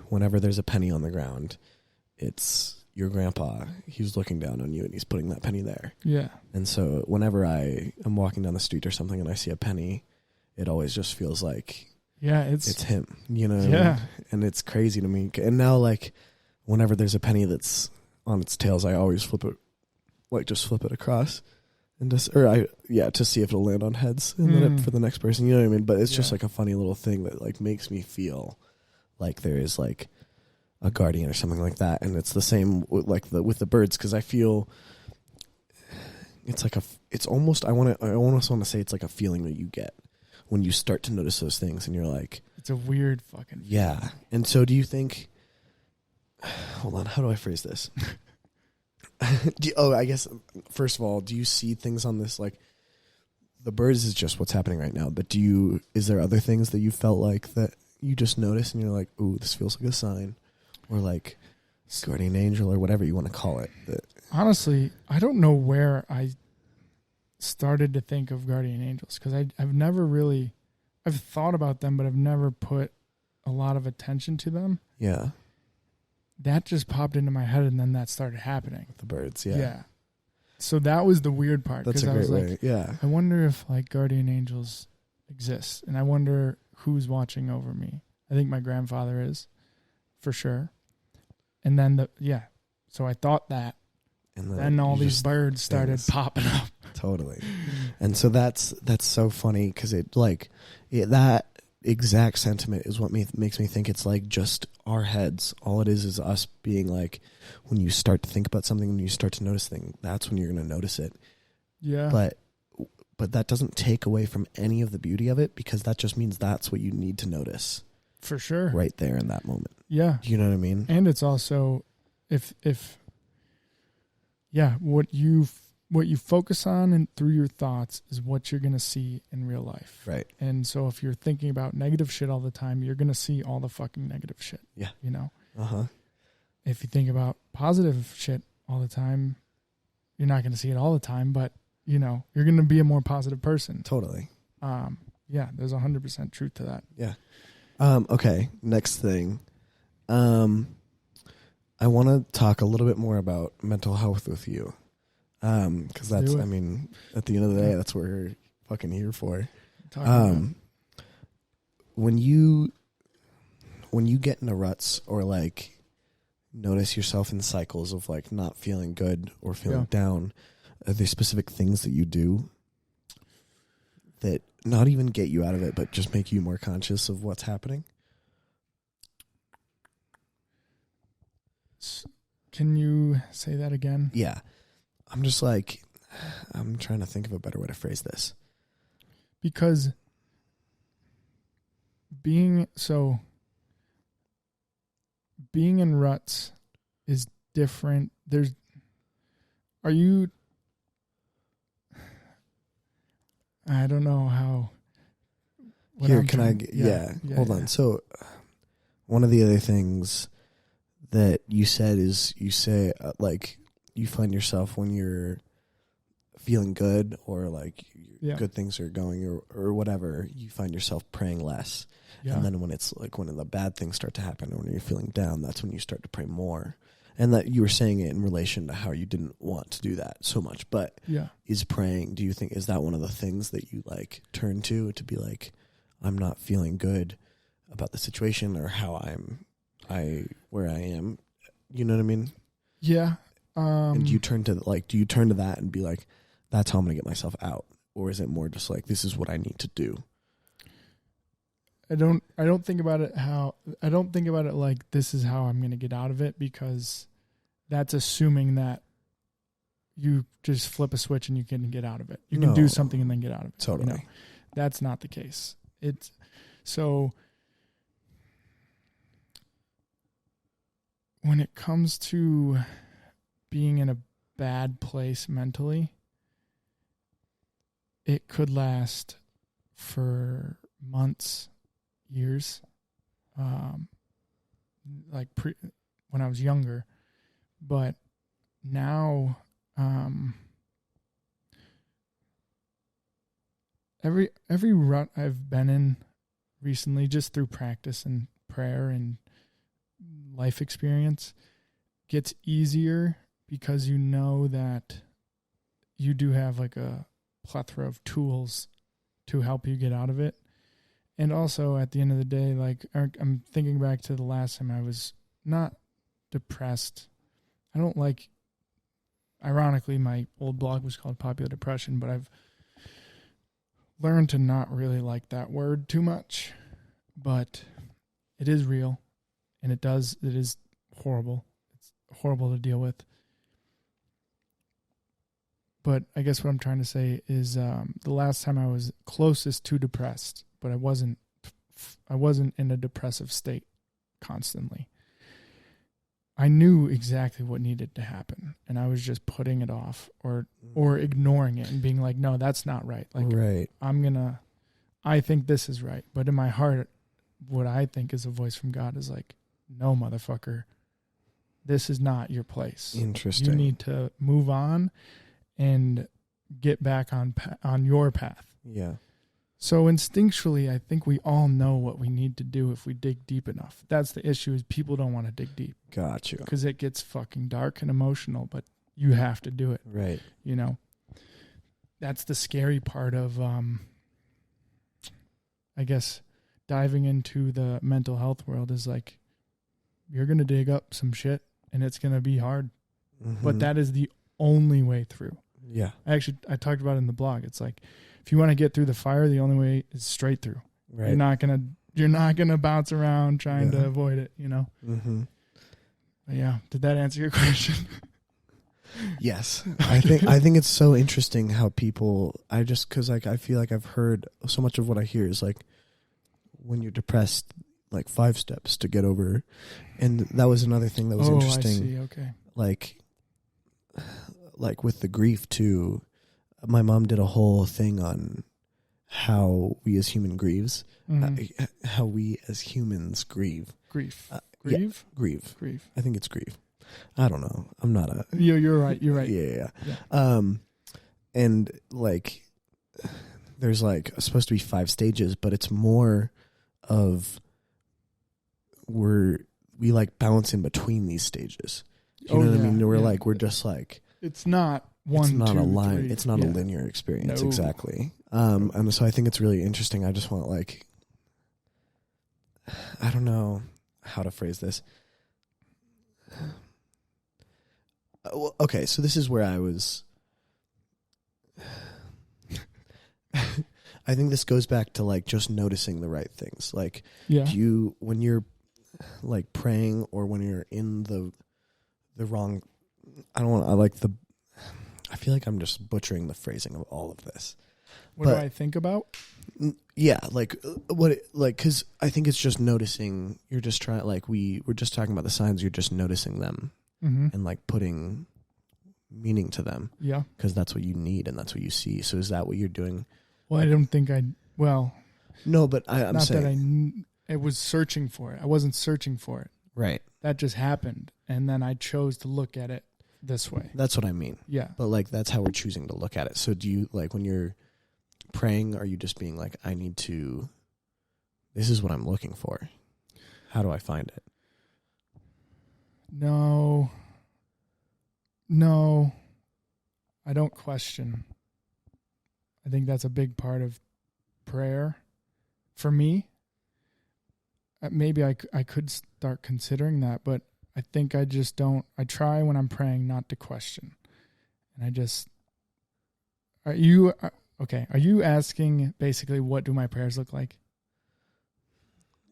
whenever there's a penny on the ground, it's your grandpa. He's looking down on you and he's putting that penny there. Yeah. And so whenever I am walking down the street or something and I see a penny, it always just feels like it's him, you know? Yeah. I mean? And it's crazy to me. And now, like, whenever there's a penny that's on its tails, I always flip it across and to see if it'll land on heads and then for the next person, you know what I mean? But it's just like a funny little thing that like makes me feel like there is like a guardian or something like that. And it's the same with the birds. 'Cause I feel it's like it's almost, I almost want to say it's like a feeling that you get when you start to notice those things and you're like, it's a weird fucking feeling. Yeah. And so do you think, hold on, how do I phrase this? I guess, first of all, do you see things on this, like, the birds is just what's happening right now, but is there other things that you felt like that you just notice and you're like, ooh, this feels like a sign, or like guardian angel or whatever you want to call it? Honestly, I don't know where I started to think of guardian angels, because I've never really, I've thought about them, but I've never put a lot of attention to them. Yeah. That just popped into my head, and then that started happening. With the birds, yeah. Yeah. So that was the weird part. That's a great way, yeah. I wonder if, like, guardian angels exist, and I wonder who's watching over me. I think my grandfather is, for sure. And then, so I thought that. And then all these birds started popping up. Totally. And so that's so funny, because that exact sentiment is what makes me think it's like just our heads. All it is us being like, when you start to think about something, when you start to notice things, that's when you're going to notice it. Yeah. But that doesn't take away from any of the beauty of it, because that just means that's what you need to notice. For sure. Right there in that moment. Yeah. Do you know what I mean? And it's also what you focus on and through your thoughts is what you're going to see in real life. Right. And so if you're thinking about negative shit all the time, you're going to see all the fucking negative shit. Yeah. You know? Uh-huh. If you think about positive shit all the time, you're not going to see it all the time, but, you know, you're going to be a more positive person. Totally. Yeah, there's 100% truth to that. Yeah. Okay, next thing. I want to talk a little bit more about mental health with you. Because that's, I mean, at the end of the day, that's what we're fucking here for. When you get into ruts, or like notice yourself in cycles of like not feeling good or feeling down, are there specific things that you do that not even get you out of it, but just make you more conscious of what's happening? Can you say that again? Yeah. I'm just like, I'm trying to think of a better way to phrase this. Because being in ruts is different. I don't know how. Hold on. So one of the other things that you said is you find yourself when you're feeling good, or like good things are going or whatever, you find yourself praying less. Yeah. And then when it's like when the bad things start to happen, or when you're feeling down, that's when you start to pray more. And that you were saying it in relation to how you didn't want to do that so much. But is praying, do you think, is that one of the things that you like turn to be like, I'm not feeling good about the situation or how I'm where I am. You know what I mean? Yeah. And do you turn to that and be like, that's how I'm going to get myself out? Or is it more just like, this is what I need to do? I don't think about it like this is how I'm going to get out of it, because that's assuming that you just flip a switch and you can get out of it. You can do something and then get out of it. Totally. You know? That's not the case. It's so when it comes to being in a bad place mentally, it could last for months, years, when I was younger, but now, every rut I've been in recently, just through practice and prayer and life experience, gets easier because you know that you do have like a plethora of tools to help you get out of it. And also, at the end of the day, like, I'm thinking back to the last time I was not depressed. Ironically, my old blog was called Popular Depression, but I've learned to not really like that word too much. But it is real, and it is horrible. It's horrible to deal with. But I guess what I'm trying to say is the last time I was closest to depressed, but I wasn't in a depressive state constantly. I knew exactly what needed to happen, and I was just putting it off or ignoring it and being like, no, that's not right. Like, right. I think this is right. But in my heart, what I think is a voice from God is like, no, motherfucker, this is not your place. Interesting. You need to move on and get back on your path. Yeah. So instinctually, I think we all know what we need to do if we dig deep enough. That's the issue, is people don't want to dig deep. Got you. Because it gets fucking dark and emotional, but you have to do it. Right. You know, that's the scary part of, I guess, diving into the mental health world is like, you're going to dig up some shit and it's going to be hard. Mm-hmm. But that is the only way through. Yeah. I talked about it in the blog. It's like, if you want to get through the fire, the only way is straight through. Right. You're not gonna bounce around trying to avoid it, you know? Mm-hmm. But yeah. Did that answer your question? Yes. I think it's so interesting how people, cause like, I feel like I've heard so much of what I hear is like, when you're depressed, like 5 steps to get over. And that was another thing that was interesting. I see. Okay. Like with the grief too. My mom did a whole thing on how we as humans grieve. How we as humans grieve. Grief. Yeah, grieve. I think it's grieve. I don't know. I'm not a... You're right. Yeah. And like, there's like supposed to be 5 stages, but it's more of we like bounce in between these stages. You know what I mean? We're just like... It's not one, it's not two, a line. 3. It's not a linear experience. No. Exactly. And so I think it's really interesting. I just want like, I don't know how to phrase this. Well, okay. So this is where I was, I think this goes back to like just noticing the right things. Like, when you're like praying or when you're in the wrong, I feel like I'm just butchering the phrasing of all of this. What do I think about? Yeah, because I think it's just noticing. You're just trying, like we're just talking about the signs. You're just noticing them and like putting meaning to them. Yeah, because that's what you need and that's what you see. So is that what you're doing? Well, I don't think no, but I'm not saying that I was searching for it. I wasn't searching for it. Right. That just happened, and then I chose to look at it this way. That's what I mean. Yeah. But like, that's how we're choosing to look at it. So do you, like, when you're praying, are you just being like, this is what I'm looking for. How do I find it? No, I don't question. I think that's a big part of prayer for me. maybe I could start considering that, but I think I just don't. I try when I'm praying not to question. And I just, are you asking basically what do my prayers look like?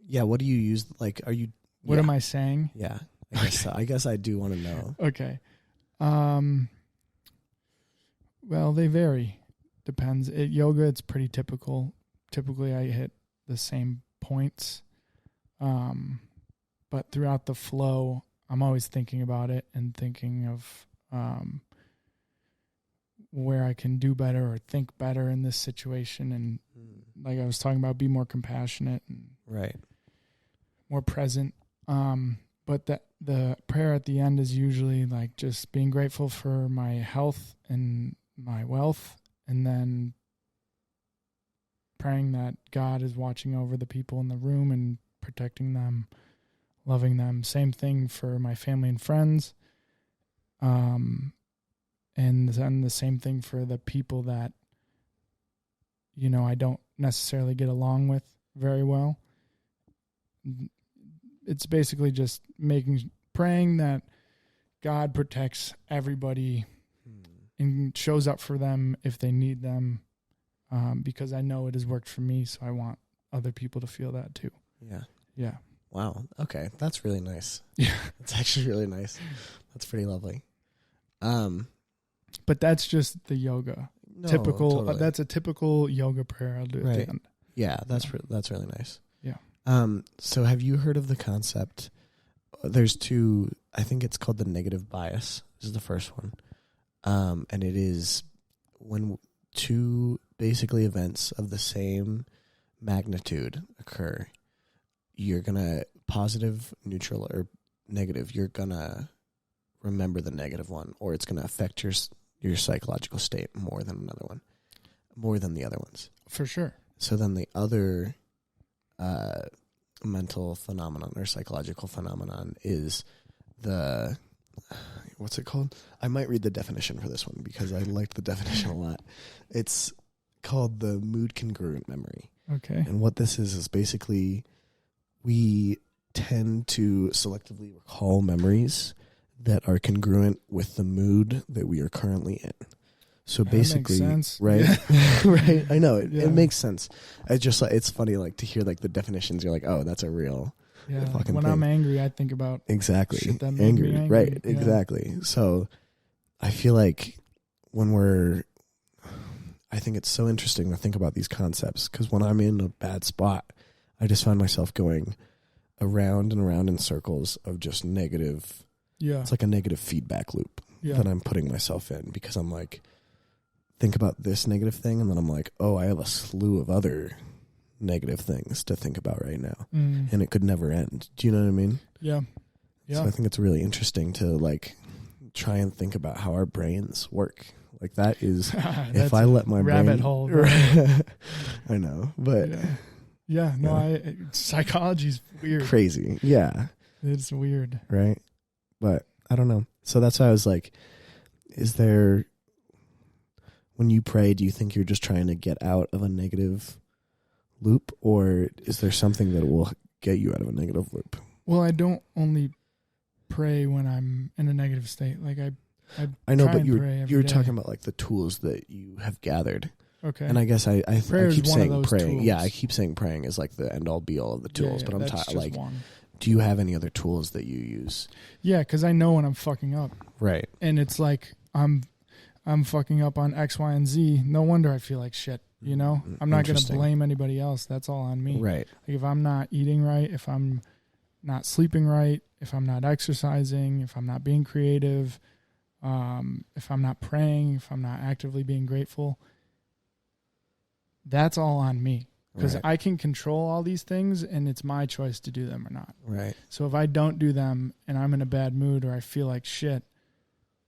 Yeah. What do you use? Like, are you, what am I saying? Yeah. I guess I do want to know. Okay. Well, they vary. Depends. Yoga, it's pretty typical. Typically I hit the same points. But throughout the flow, I'm always thinking about it and thinking of where I can do better or think better in this situation. And like I was talking about, be more compassionate and right, more present. But the prayer at the end is usually like just being grateful for my health and my wealth, and then praying that God is watching over the people in the room and protecting them, loving them. Same thing for my family and friends. And then the same thing for the people that, I don't necessarily get along with very well. It's basically just praying that God protects everybody and shows up for them if they need them, because I know it has worked for me, so I want other people to feel that too. Yeah. Yeah. Wow. Okay. That's really nice. Yeah. That's actually really nice. That's pretty lovely. But that's just the yoga. No, typical. totally. That's a typical yoga prayer. I'll do at the end. Yeah. That's really nice. Yeah. So have you heard of the concept? There's two, I think it's called the negative bias. This is the first one. And it is when two basically events of the same magnitude occur, you're going to positive, neutral, or negative, you're going to remember the negative one, or it's going to affect your psychological state more than the other ones. For sure. So then the other mental phenomenon or psychological phenomenon is what's it called? I might read the definition for this one because I liked the definition a lot. It's called the mood congruent memory. Okay. And what this is basically we tend to selectively recall memories that are congruent with the mood that we are currently in. So basically, that makes sense. Right? Yeah. Right. I know it makes sense. It's funny to hear the definitions. You're like, oh, that's a real fucking when thing. I'm angry, I think about exactly shit that made me angry. Right. Yeah. Exactly. So I feel like I think it's so interesting to think about these concepts, because when I'm in a bad spot, I just find myself going around and around in circles of just negative. Yeah. It's like a negative feedback loop that I'm putting myself in, because I'm like, think about this negative thing, and then I'm like, oh, I have a slew of other negative things to think about right now, and it could never end. Do you know what I mean? Yeah. Yeah. So I think it's really interesting to try and think about how our brains work. Like that is, if I let my rabbit brain, hole. I know, but psychology's weird. Crazy. Yeah. It's weird. Right. But I don't know. So that's why I was like, when you pray, do you think you're just trying to get out of a negative loop, or is there something that will get you out of a negative loop? Well, I don't only pray when I'm in a negative state. Like I know, but you're talking about the tools that you have gathered. Okay. And I guess I keep saying praying. Tools. Yeah, I keep saying praying is the end all be all of the tools. But I'm one. Do you have any other tools that you use? Yeah, because I know when I'm fucking up. Right. And it's like I'm fucking up on X, Y, and Z. No wonder I feel like shit. You know, I'm not going to blame anybody else. That's all on me. Right. Like if I'm not eating right, if I'm not sleeping right, if I'm not exercising, if I'm not being creative, if I'm not praying, if I'm not actively being grateful, that's all on me. Because I can control all these things, and it's my choice to do them or not. Right. So if I don't do them and I'm in a bad mood or I feel like shit,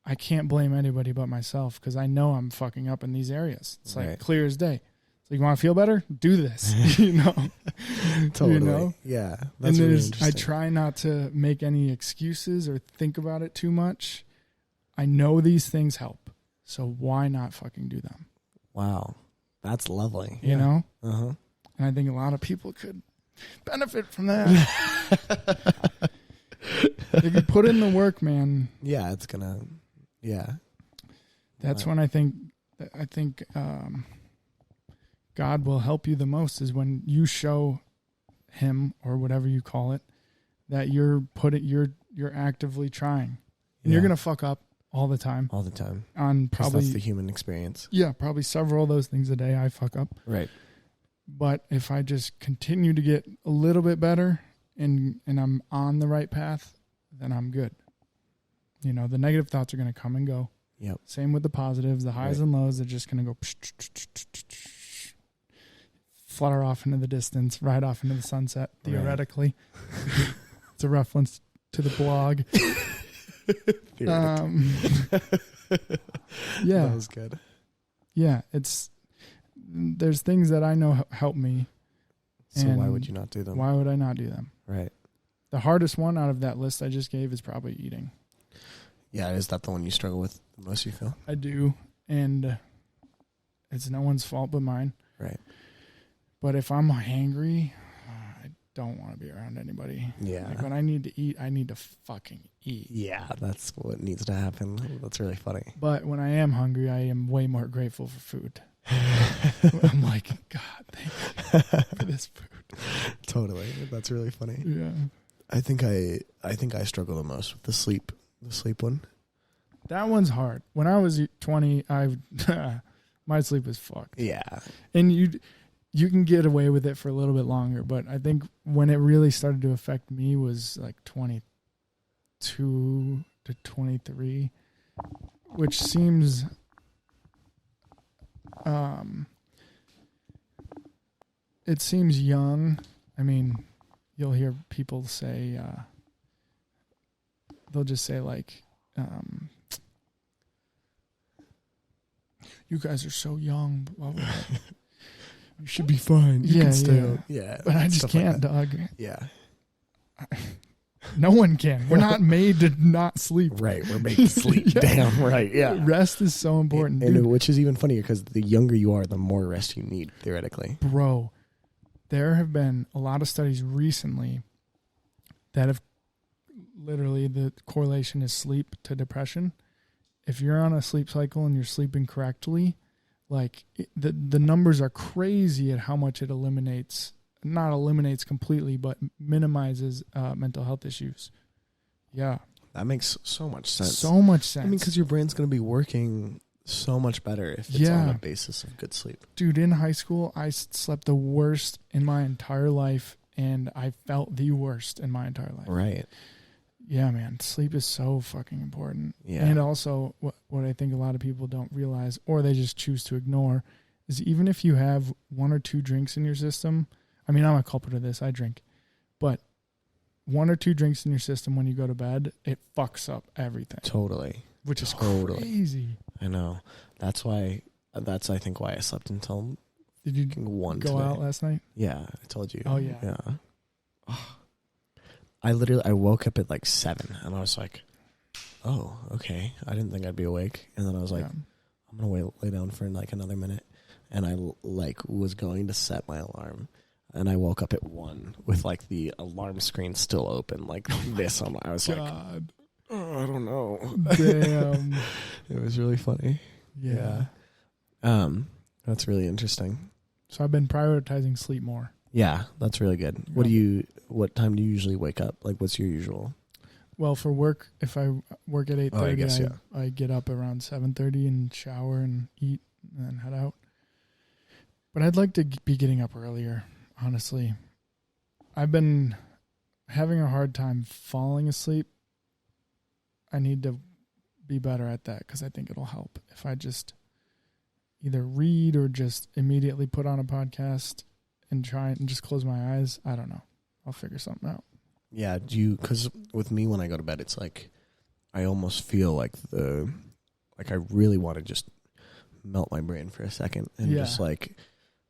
I can't blame anybody but myself, because I know I'm fucking up in these areas. It's clear as day. So you want to feel better? Do this. Totally. You know? Yeah. That's and really interesting. I try not to make any excuses or think about it too much. I know these things help, so why not fucking do them? Wow. That's lovely. You know? Uh-huh. And I think a lot of people could benefit from that. If you put in the work, man. Yeah, it's gonna. Yeah. That's when I think God will help you the most is when you show him or whatever you call it that you're actively trying. And you're going to fuck up all the time. All the time. On probably that's the human experience. Yeah, probably several of those things a day I fuck up. Right. But if I just continue to get a little bit better and I'm on the right path, then I'm good. You know, the negative thoughts are going to come and go. Yep. Same with the positives. The highs and lows are just going to go flutter off into the distance, ride off into the sunset, theoretically. Right. It's a reference to the blog. Yeah. That was good. Yeah, there's things that I know help me. So why would you not do them? Why would I not do them? Right. The hardest one out of that list I just gave is probably eating. Yeah, is that the one you struggle with the most, you feel? I do, and it's no one's fault but mine. Right. But if I'm hangry, I don't want to be around anybody. Yeah. Like when I need to eat, I need to fucking eat. Yeah, that's what needs to happen. That's really funny. But when I am hungry, I am way more grateful for food. I'm like, God, thank you for this food. Totally. That's really funny. Yeah. I think I struggle the most with the sleep one. That one's hard. When I was 20, my sleep was fucked. Yeah. And you can get away with it for a little bit longer, but I think when it really started to affect me was like 22 to 23, which seems it seems young. I mean, you'll hear people say they'll just say like you guys are so young, blah, blah, blah. You should be fine. You can stay. Yeah. But I just can't, like dog. Yeah. No one can. We're not made to not sleep. Right. We're made to sleep. Yeah. Damn right. Yeah. Rest is so important. And which is even funnier because the younger you are, the more rest you need, theoretically. Bro, there have been a lot of studies recently that have literally the correlation is sleep to depression. If you're on a sleep cycle and you're sleeping correctly, like the numbers are crazy at how much it not eliminates completely, but minimizes mental health issues. Yeah. That makes so much sense. So much sense. I mean, because your brain's going to be working so much better if it's on a basis of good sleep. Dude, in high school, I slept the worst in my entire life, and I felt the worst in my entire life. Right. Yeah, man. Sleep is so fucking important. Yeah. And also, what I think a lot of people don't realize, or they just choose to ignore, is even if you have 1 or 2 drinks in your system, I mean, I'm a culprit of this. I drink. But 1 or 2 drinks in your system when you go to bed, it fucks up everything. Totally. Which is crazy. I know. That's I think, why I slept until Did you 1 go today. out last night? Yeah, I told you. Oh, yeah. Yeah. Oh. I woke up at like 7 and I was like, oh, okay. I didn't think I'd be awake. And then I was like, I'm going to lay down for like another minute. And I was going to set my alarm. And I woke up at 1 with like the alarm screen still open like this. I was like, oh, I don't know. Damn. It was really funny. Yeah. That's really interesting. So I've been prioritizing sleep more. Yeah, that's really good. What time do you usually wake up? Like, what's your usual? Well, for work, if I work at 8:30, I get up around 7:30 and shower and eat and then head out. But I'd like to be getting up earlier, honestly. I've been having a hard time falling asleep. I need to be better at that because I think it'll help if I just either read or just immediately put on a podcast and try and just close my eyes. I don't know. I'll figure something out. Yeah, because with me when I go to bed, it's like I almost feel like I really want to just melt my brain for a second and just like,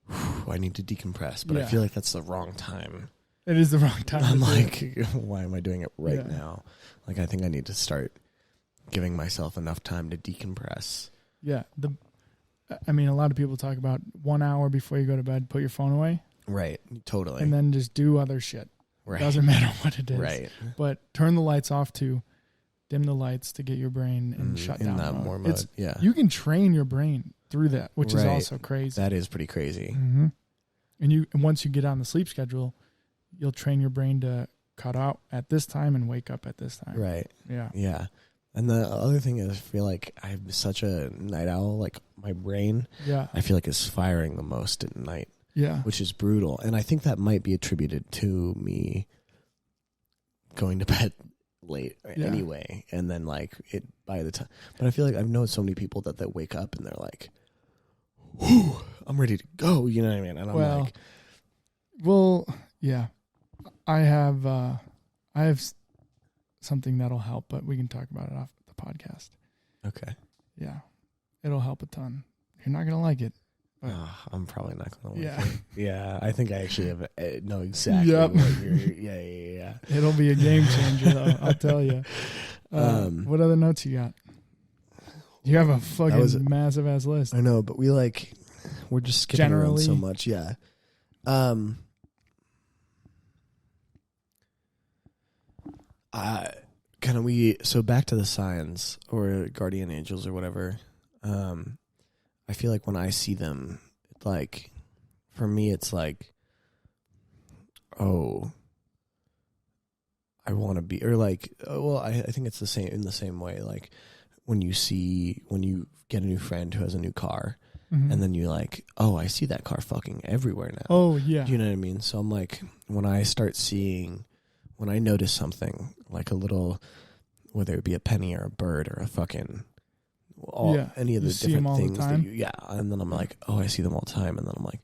I need to decompress. But I feel like that's the wrong time. It is the wrong time. I'm like, why am I doing it right now? Like, I think I need to start giving myself enough time to decompress. Yeah. A lot of people talk about 1 hour before you go to bed, put your phone away. Right. Totally. And then just do other shit. Right. Doesn't matter what it is. Right. But turn the lights off too. Dim the lights to get your brain and shut down. In that more mode. Yeah. You can train your brain through that, which is also crazy. That is pretty crazy. Mm-hmm. And once you get on the sleep schedule, you'll train your brain to cut out at this time and wake up at this time. Right. Yeah. Yeah. And the other thing is, I feel like I'm such a night owl. Like my brain, I feel like is firing the most at night. Yeah. Which is brutal. And I think that might be attributed to me going to bed late anyway. And then like it by the time. But I feel like I've known so many people that wake up and they're like, whew, I'm ready to go. You know what I mean? And I'm like. Well, yeah. I have something that'll help, but we can talk about it off the podcast. Okay. Yeah. It'll help a ton. You're not going to like it. I'm probably not going to like it. Yeah. I think I actually know exactly what you're... Yeah. It'll be a game changer, though. I'll tell you. What other notes you got? You have a fucking massive-ass list. I know, but we're just skipping around so much. Yeah. So back to the signs or guardian angels or whatever. I feel like when I see them, like for me, it's like, oh, I want to be, or like, I think it's the same in the same way. Like when you get a new friend who has a new car, and then you're like, oh, I see that car fucking everywhere now. Oh yeah, you know what I mean? So I'm like, when I notice something like a little, whether it be a penny or a bird or a fucking, any of the different things that and then I'm like, oh, I see them all the time, and then I'm like,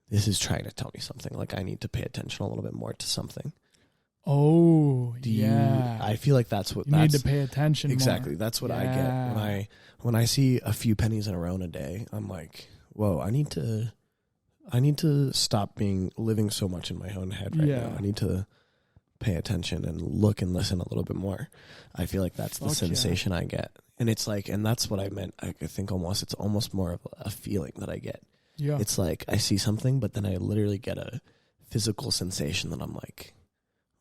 this is trying to tell me something. Like I need to pay attention a little bit more to something. Oh, I feel like that's what you need to pay attention. Exactly, more. That's what I get when I see a few pennies in a row in a day. I'm like, whoa, I need to stop living so much in my own head right now. I need to pay attention and look and listen a little bit more. I feel like that's the sensation I get. And it's like, and that's what I meant. I think it's almost more of a feeling that I get. Yeah. It's like I see something, but then I literally get a physical sensation that I'm like,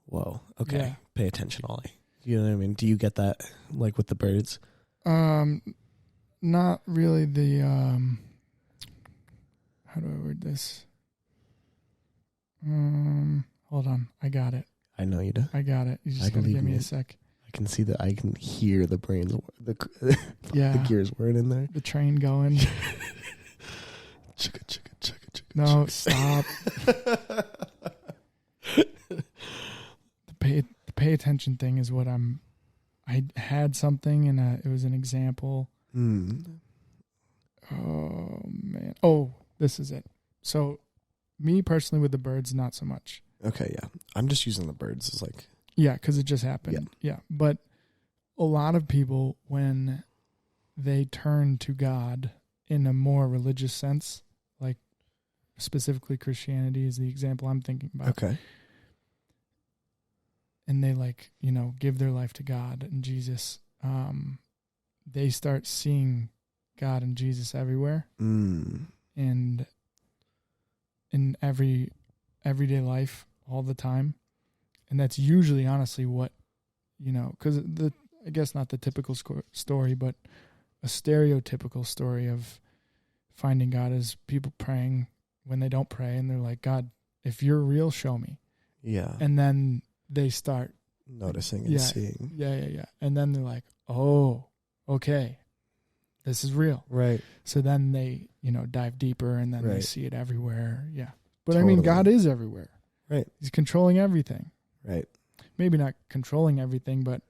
whoa, okay, pay attention, Ollie. You know what I mean? Do you get that like with the birds? Not really the, how do I word this? Hold on. I got it. I know you do. I got it. You just gotta give me a sec. I can see that. I can hear the brains, the gears weren't in there. The train going. Chugga, chugga, chugga, chugga, no, chugga. stop. The pay attention thing is what I had something and it was an example. Oh man. Oh, this is it. So me personally with the birds, not so much. Okay, yeah. I'm just using the birds as like... Yeah, because it just happened. Yeah. But a lot of people, when they turn to God in a more religious sense, like specifically Christianity is the example I'm thinking about. Okay. And they give their life to God and Jesus, they start seeing God and Jesus everywhere. And in everyday life all the time. And that's usually honestly what, because I guess not the typical story, but a stereotypical story of finding God is people praying when they don't pray. And they're like, God, if you're real, show me. Yeah. And then they start noticing and seeing. Yeah. And then they're like, oh, okay, this is real. Right. So then they, dive deeper and then they see it everywhere. Yeah. But totally. I mean, God is everywhere. Right. He's controlling everything. Right. Maybe not controlling everything, but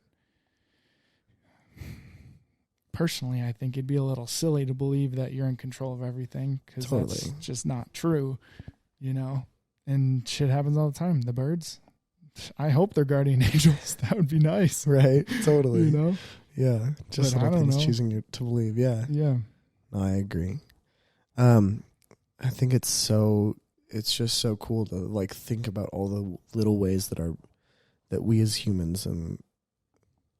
personally, I think it'd be a little silly to believe that you're in control of everything because that's just not true, and shit happens all the time. The birds, I hope they're guardian angels. That would be nice. Right. Totally. Yeah. Just what I think it's choosing to believe. Yeah. Yeah. No, I agree. I think it's just so cool to think about all the little ways that we as humans and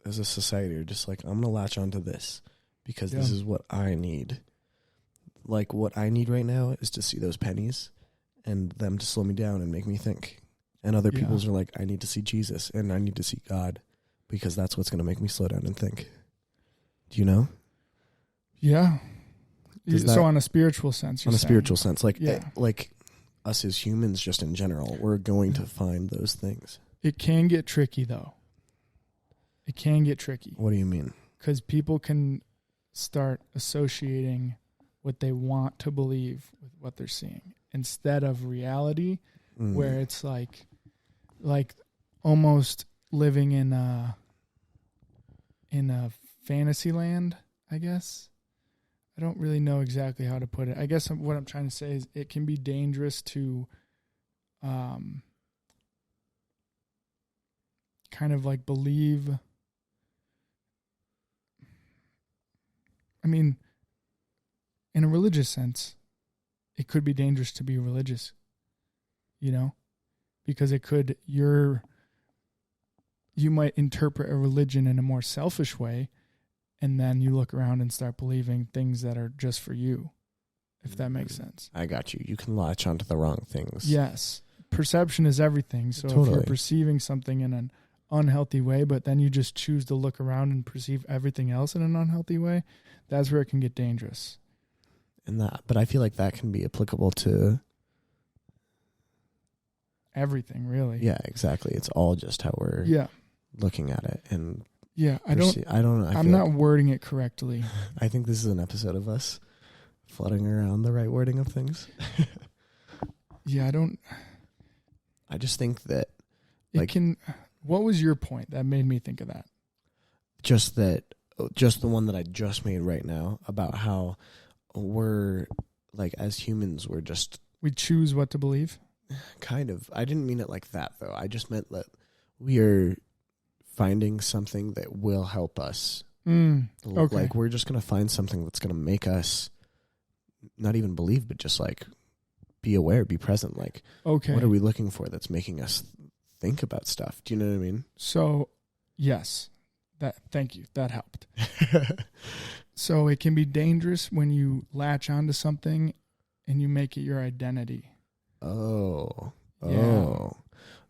as a society are just I'm going to latch onto this because this is what I need. Like what I need right now is to see those pennies and them to slow me down and make me think. And other people's are like, I need to see Jesus and I need to see God because that's what's going to make me slow down and think. Do you know? Yeah. So on a spiritual sense, on a spiritual sense, like us as humans, just in general, we're going to find those things. It can get tricky, though. It can get tricky. What do you mean? Because people can start associating what they want to believe with what they're seeing instead of reality, where it's like almost living in a fantasy land, I guess. I don't really know exactly how to put it. I guess what I'm trying to say is it can be dangerous to kind of like believe. I mean, in a religious sense, it could be dangerous to be religious, because you might interpret a religion in a more selfish way. And then you look around and start believing things that are just for you, if that makes sense. I got you. You can latch onto the wrong things. Yes. Perception is everything. So Totally. If you're perceiving something in an unhealthy way, but then you just choose to look around and perceive everything else in an unhealthy way, that's where it can get dangerous. But I feel like that can be applicable to everything, really. Yeah, exactly. It's all just how we're looking at it. And I don't know. I'm not wording it correctly. I think this is an episode of us flooding around the right wording of things. I just think that what was your point that made me think of that? Just the one that I just made right now about how we're like, as humans, we choose what to believe. Kind of. I didn't mean it like that though. I just meant that we are finding something that will help us. Okay. Like we're just going to find something that's going to make us not even believe, but just like be aware, be present. Like, okay, what are we looking for that's making us think about stuff? Do you know what I mean? So, yes, thank you. That helped. So it can be dangerous when you latch onto something and you make it your identity. Oh,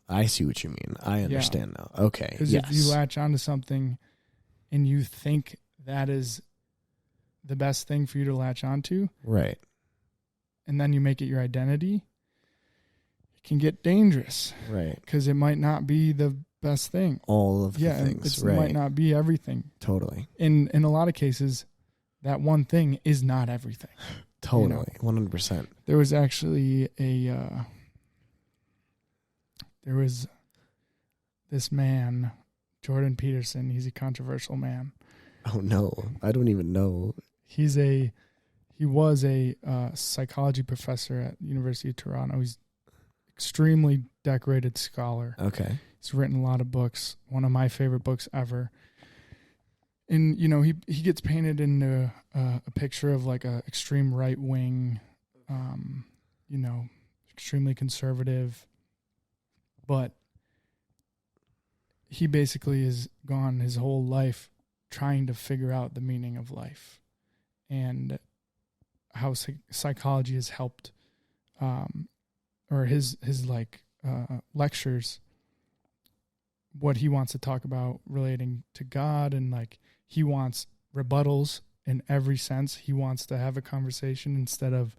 I see what you mean. I understand now. Okay. Because if you latch onto something and you think that is the best thing for you to latch onto, right, and then you make it your identity, it can get dangerous. Right. Because it might not be the best thing. All of the things. It might not be everything. Totally. In a lot of cases, that one thing is not everything. Totally. 100%. There was actually there was this man, Jordan Peterson. He's a controversial man. Oh no, I don't even know. He was a psychology professor at the University of Toronto. He's extremely decorated scholar. Okay. He's written a lot of books. One of my favorite books ever. And he gets painted into a picture of like a extreme right wing, extremely conservative. But he basically has gone his whole life trying to figure out the meaning of life and how psychology has helped, or his lectures, what he wants to talk about relating to God, and like he wants rebuttals in every sense. He wants to have a conversation instead of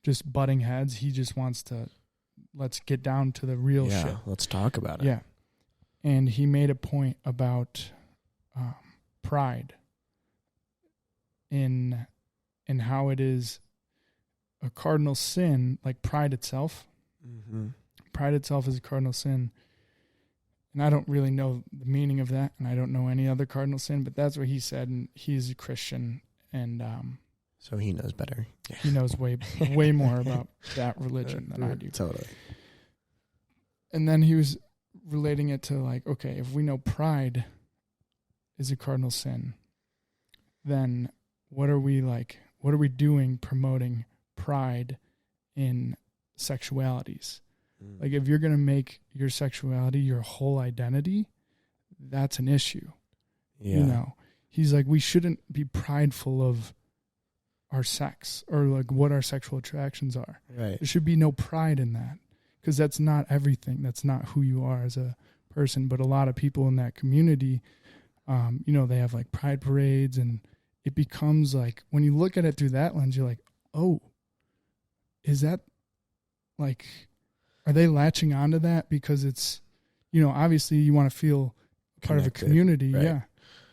just butting heads. He just wants to, let's get down to the real shit. Let's talk about it. Yeah. And he made a point about pride in how it is a cardinal sin, like pride itself. Mm-hmm. Pride itself is a cardinal sin. And I don't really know the meaning of that, and I don't know any other cardinal sin, but that's what he said, and he's a Christian, and so he knows better. Yeah. He knows way more about that religion than I do. Totally. And then he was relating it to like, okay, if we know pride is a cardinal sin, then what are we doing promoting pride in sexualities? Like if you're going to make your sexuality your whole identity, that's an issue. Yeah. He's like, we shouldn't be prideful of our sex or like what our sexual attractions are. Right. There should be no pride in that, because that's not everything. That's not who you are as a person. But a lot of people in that community, they have like pride parades, and it becomes like, when you look at it through that lens, you're like, oh, is that like, are they latching onto that because it's, obviously you want to feel part of a community. Right. Yeah.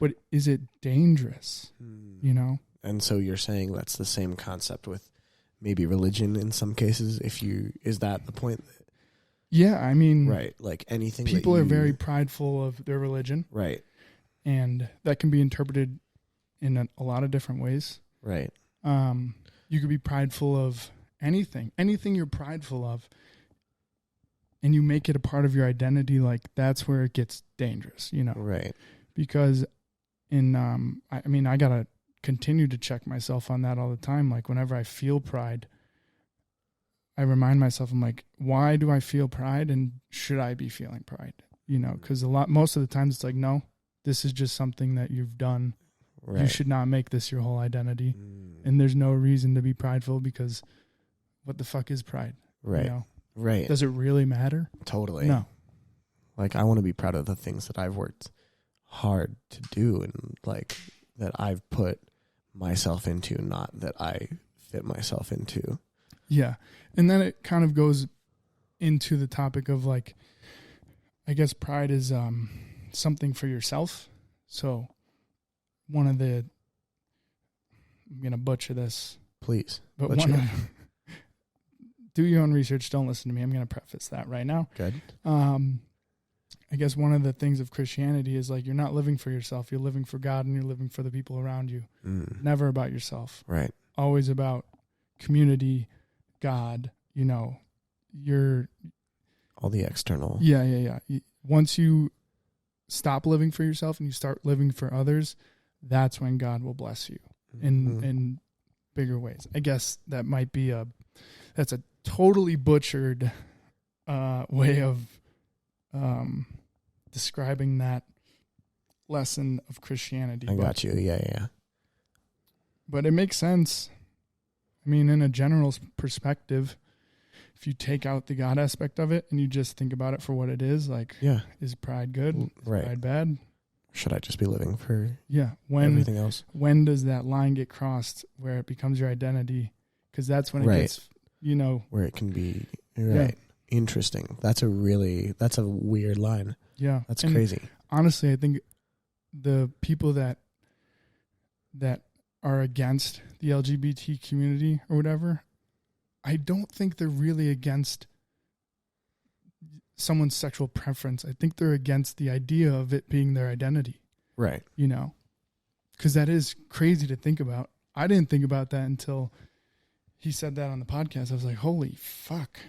But is it dangerous? And so you're saying that's the same concept with maybe religion in some cases. Is that the point? Yeah, I mean, right, like anything. People are very prideful of their religion, right, and that can be interpreted in a lot of different ways. Right. You could be prideful of anything you're prideful of, and you make it a part of your identity. Like, that's where it gets dangerous, Right. Because I gotta continue to check myself on that all the time. Like, whenever I feel pride, I remind myself, I'm like, why do I feel pride, and should I be feeling pride? Because most of the times it's like, no, this is just something that you've done. Right. You should not make this your whole identity. And there's no reason to be prideful, because what the fuck is pride? Right. Right. Does it really matter? Totally. No. Like, I want to be proud of the things that I've worked hard to do, and like that I've put myself into, not that I fit myself into. Yeah. And then it kind of goes into the topic of, like, I guess pride is something for yourself. So I'm going to butcher this. Please. But do your own research. Don't listen to me. I'm going to preface that right now. Good. I guess one of the things of Christianity is, like, you're not living for yourself. You're living for God, and you're living for the people around you. Never about yourself. Right. Always about community, God, you're all the external. Yeah. Once you stop living for yourself and you start living for others, that's when God will bless you in bigger ways. I guess that might be that's a totally butchered way of describing that lesson of Christianity. I got you. Yeah. But it makes sense. I mean, in a general perspective, if you take out the God aspect of it and you just think about it for what it is, like, is pride good? Is pride bad? Should I just be living for everything else? When does that line get crossed where it becomes your identity? Because that's when it gets, where it can be, right. Yeah. Interesting. That's a weird line. Yeah. That's crazy. Honestly, I think the people that are against the LGBT community or whatever, I don't think they're really against someone's sexual preference. I think they're against the idea of it being their identity. Right. Because that is crazy to think about. I didn't think about that until he said that on the podcast. I was like, holy fuck.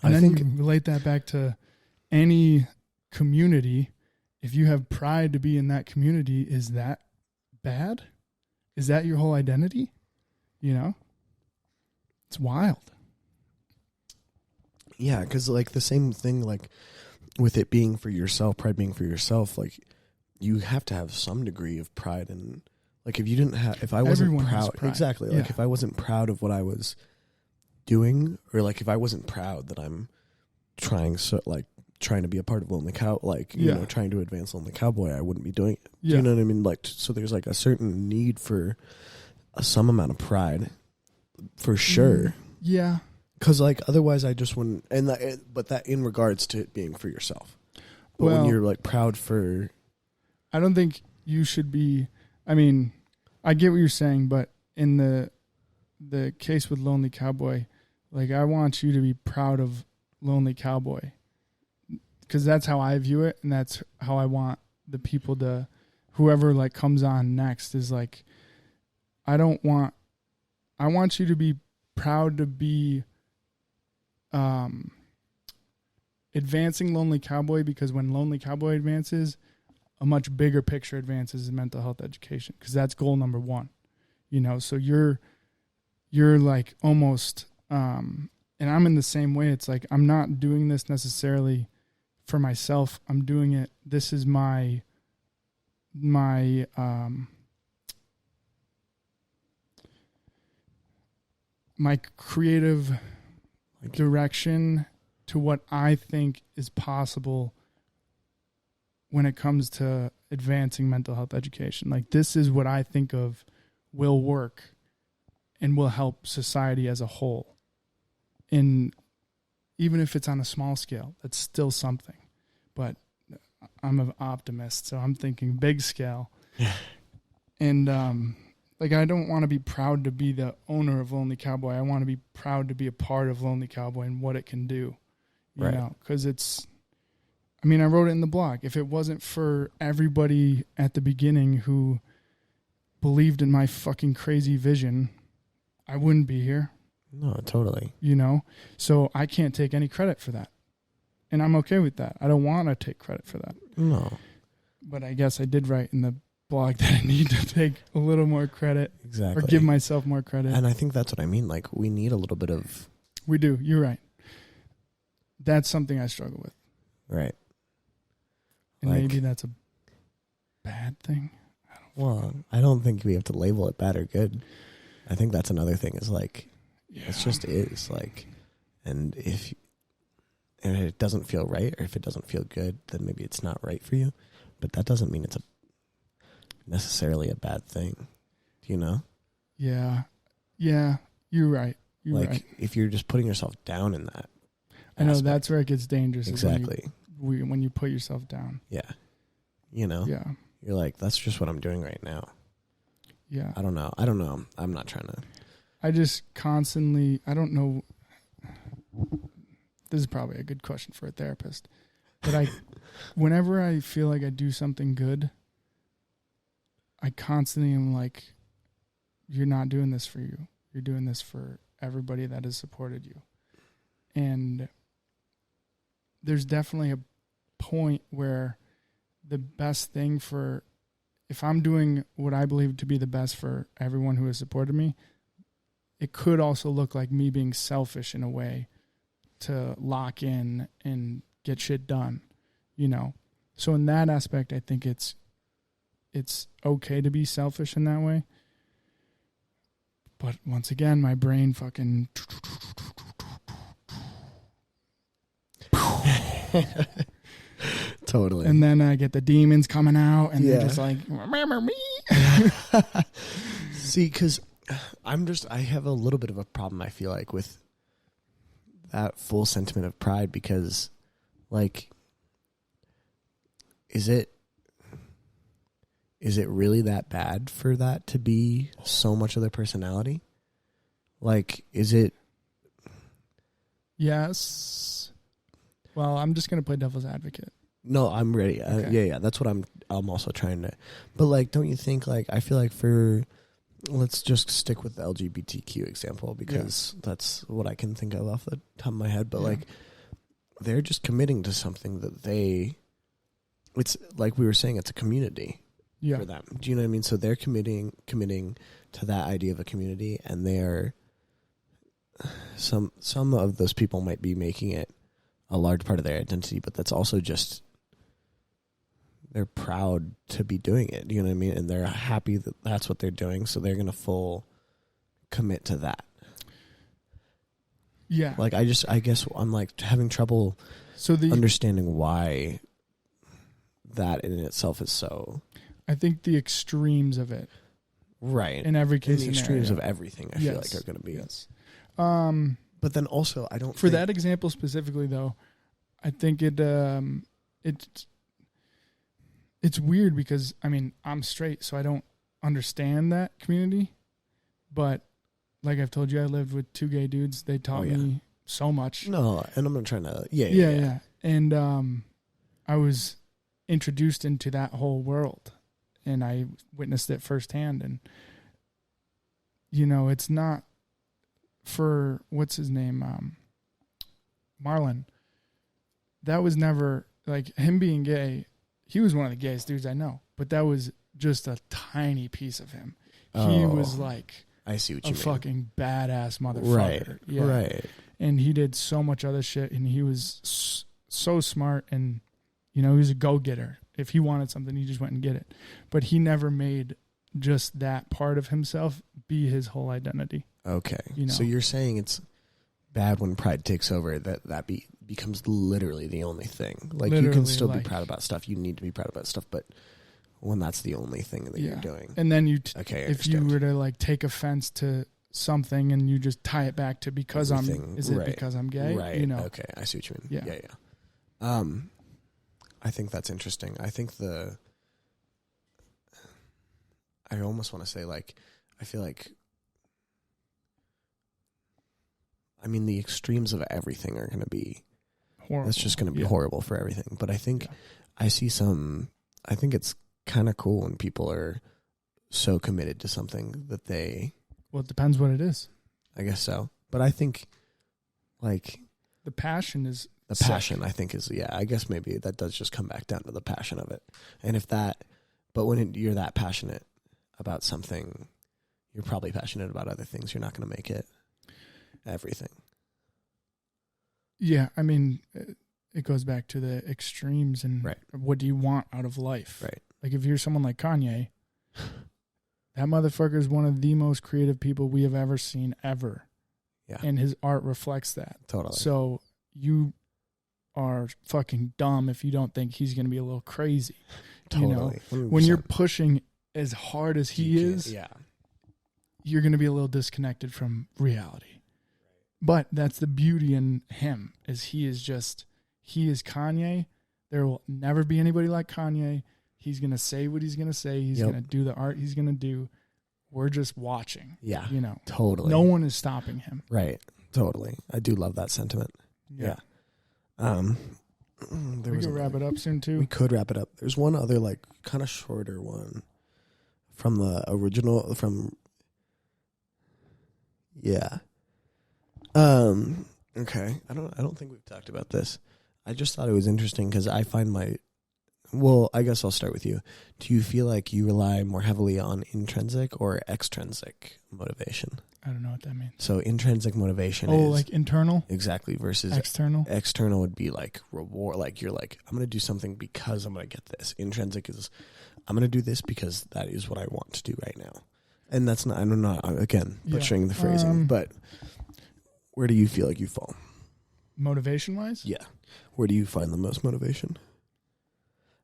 And then you relate that back to any community. If you have pride to be in that community, is that bad? Is that your whole identity? It's wild. Yeah, because like the same thing, like with it being for yourself, pride being for yourself, like you have to have some degree of pride. And like if I wasn't proud, exactly, like if I wasn't proud of what I was doing, or like if I wasn't proud that I'm trying to be a part of Lonely Cow, like, trying to advance Lonely Cowboy, I wouldn't be doing it. Yeah. Do you know what I mean? Like, so there's like a certain need for some amount of pride, for sure. Yeah. Because like otherwise I just wouldn't, but that in regards to it being for yourself. But when you're like proud for, I don't think you should be. I mean, I get what you're saying, but in the case with Lonely Cowboy, like, I want you to be proud of Lonely Cowboy, because that's how I view it, and that's how I want the people to, whoever like comes on next, is like, I want you to be proud to be advancing Lonely Cowboy, because when Lonely Cowboy advances, a much bigger picture advances in mental health education, because that's goal number 1. So you're like almost, and I'm in the same way. It's like, I'm not doing this necessarily for myself. I'm doing it. This is my my creative direction to what I think is possible when it comes to advancing mental health education. Like, this is what I think of will work and will help society as a whole. And even if it's on a small scale, that's still something. But I'm an optimist, so I'm thinking big scale. Yeah. And like, I don't want to be proud to be the owner of Lonely Cowboy. I want to be proud to be a part of Lonely Cowboy and what it can do. You know, because it's, I mean, I wrote it in the blog. If it wasn't for everybody at the beginning who believed in my fucking crazy vision, I wouldn't be here. No, totally. You know? So I can't take any credit for that. And I'm okay with that. I don't want to take credit for that. No. But I guess I did write in the blog that I need to take a little more credit. Exactly. Or give myself more credit. And I think that's what I mean. Like, we need a little bit of... We do. You're right. That's something I struggle with. Right. And like, maybe that's a bad thing. I don't think we have to label it bad or good. I think that's another thing is like, it just is. Like, and if it doesn't feel right or if it doesn't feel good, then maybe it's not right for you. But that doesn't mean it's necessarily a bad thing. You know? Yeah. Yeah. You're right. You're like, right. if you're just putting yourself down in that. I know that's where it gets dangerous. Exactly. When you put yourself down. Yeah. You know? Yeah. You're like, that's just what I'm doing right now. Yeah. I don't know. I'm not trying to. I just constantly, I don't know. This is probably a good question for a therapist. But whenever I feel like I do something good, I constantly am like, you're not doing this for you. You're doing this for everybody that has supported you. And there's definitely a point where the best thing for, if I'm doing what I believe to be the best for everyone who has supported me, it could also look like me being selfish in a way to lock in and get shit done, you know? So in that aspect, I think it's okay to be selfish in that way. But once again, my brain fucking... Totally. And then I get the demons coming out and they're just like, remember me? See, because I have a little bit of a problem, I feel like, with that full sentiment of pride because, like, is it really that bad for that to be so much of their personality? Like, is it? Yes. Well, I'm just going to play devil's advocate. No, I'm ready. Okay. Yeah. That's what I'm also trying to. But, like, don't you think, like, I feel like let's just stick with the LGBTQ example because that's what I can think of off the top of my head. But, like, they're just committing to something that it's like we were saying, it's a community for them. Do you know what I mean? So they're committing to that idea of a community, and they're some of those people might be making it a large part of their identity, but that's also just they're proud to be doing it. You know what I mean? And they're happy that that's what they're doing, so they're going to full commit to that. Yeah. Like I guess I'm like having trouble understanding why that in itself is so. I think the extremes of it. Right. In every case, the extremes of everything, I feel like are going to be. Yes. But then also, I don't. For that example specifically, though, I think it's weird because I mean I'm straight, so I don't understand that community. But like I've told you, I lived with two gay dudes. They taught me so much. No, and I'm not trying to. Yeah. And I was introduced into that whole world, and I witnessed it firsthand. And you know, it's not for what's his name, Marlon. That was never like him being gay. He was one of the gayest dudes I know, but that was just a tiny piece of him. He was like, I see what you mean. Fucking badass motherfucker. Right. And he did so much other shit, and he was so smart, and you know, he was a go-getter. If he wanted something, he just went and get it. But he never made just that part of himself be his whole identity. Okay. You know? So you're saying it's bad when pride takes over, that becomes literally the only thing. Like, you can still be proud about stuff. You need to be proud about stuff, but when that's the only thing that you're doing. And then you, if you were to like take offense to something and you just tie it back to because because I'm gay? Right. You know? Okay. I see what you mean. Yeah. I think that's interesting. I think I almost want to say, like, I feel like, I mean, the extremes of everything are going to be horrible. That's just going to be horrible for everything. But I think I think it's kind of cool when people are so committed to something that they... Well, it depends what it is. I guess so. But I think, like... The passion is... The passion, I think, is... Yeah, I guess maybe that does just come back down to the passion of it. And if that... But when you're that passionate about something, you're probably passionate about other things. You're not going to make it everything. Yeah, I mean, it goes back to the extremes and what do you want out of life? Right. Like, if you're someone like Kanye, that motherfucker is one of the most creative people we have ever seen ever. Yeah. And his art reflects that. Totally. So you are fucking dumb if you don't think he's going to be a little crazy. Totally. You know? When you're pushing as hard as he is, you're going to be a little disconnected from reality. But that's the beauty in him, is he is Kanye. There will never be anybody like Kanye. He's going to say what he's going to say. He's going to do the art he's going to do. We're just watching. Yeah. You know. Totally. No one is stopping him. Right. Totally. I do love that sentiment. Yeah. We could wrap it up soon, too. We could wrap it up. There's one other, like, kind of shorter one from the original, okay. I don't think we've talked about this. I just thought it was interesting because I find I guess I'll start with you. Do you feel like you rely more heavily on intrinsic or extrinsic motivation? I don't know what that means. So intrinsic motivation is... like internal? Exactly. Versus external? External would be like reward. Like, you're like, I'm going to do something because I'm going to get this. Intrinsic is, I'm going to do this because that is what I want to do right now. And that's not, I'm not, again, butchering the phrasing, but where do you feel like you fall? Motivation-wise? Yeah. Where do you find the most motivation?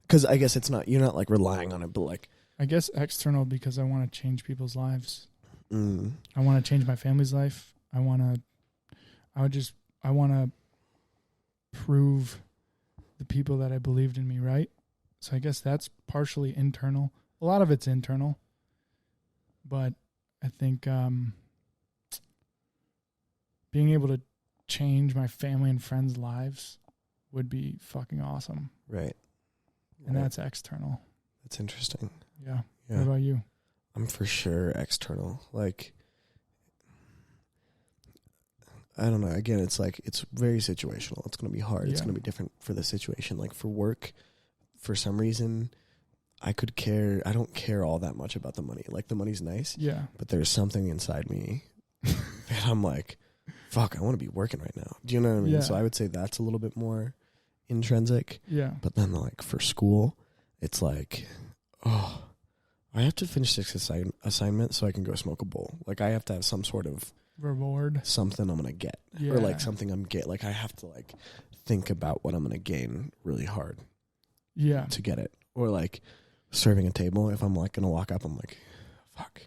Because I guess you're not like relying on it, but like... I guess external, because I want to change people's lives. I want to change my family's life. I want to prove the people that I believed in me right. So I guess that's partially internal. A lot of it's internal. But I think being able to change my family and friends' lives would be fucking awesome. Right. And that's external. That's interesting. Yeah. What about you? I'm for sure external. Like, I don't know. Again, it's like, it's very situational. It's going to be hard. It's going to be different for the situation. Like, for work, for some reason, I don't care all that much about the money. Like, the money's nice. Yeah. But there's something inside me that I'm like, fuck, I want to be working right now. Do you know what I mean? Yeah. So I would say that's a little bit more intrinsic. Yeah. But then, like, for school, it's like, oh, I have to finish this assignment so I can go smoke a bowl. Like, I have to have some sort of reward, something I'm going to get. Or, like, something I'm get. Like, I have to, like, think about what I'm going to gain really hard. Yeah. To get it. Or, like, serving a table. If I'm, like, going to walk up, I'm like, fuck.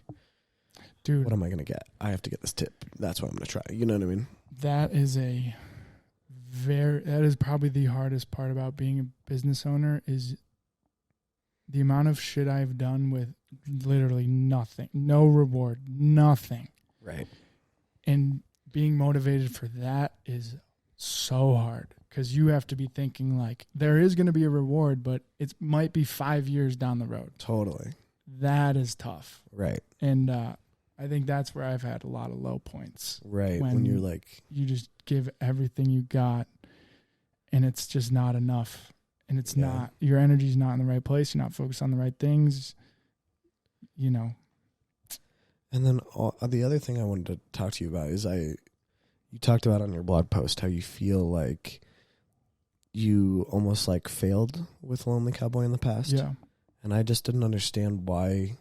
Dude. What am I going to get? I have to get this tip. That's what I'm going to try. You know what I mean? That is probably the hardest part about being a business owner, is the amount of shit I've done with literally nothing, no reward, nothing. Right. And being motivated for that is so hard, because you have to be thinking, like, there is going to be a reward, but it might be 5 years down the road. Totally. That is tough. Right. And I think that's where I've had a lot of low points. Right. When you're like... You just give everything you got, and it's just not enough. And it's not, your energy's not in the right place. You're not focused on the right things, you know. And then the other thing I wanted to talk to you about is you talked about on your blog post how you feel like you almost like failed with Lonely Cowboy in the past. Yeah. And I just didn't understand why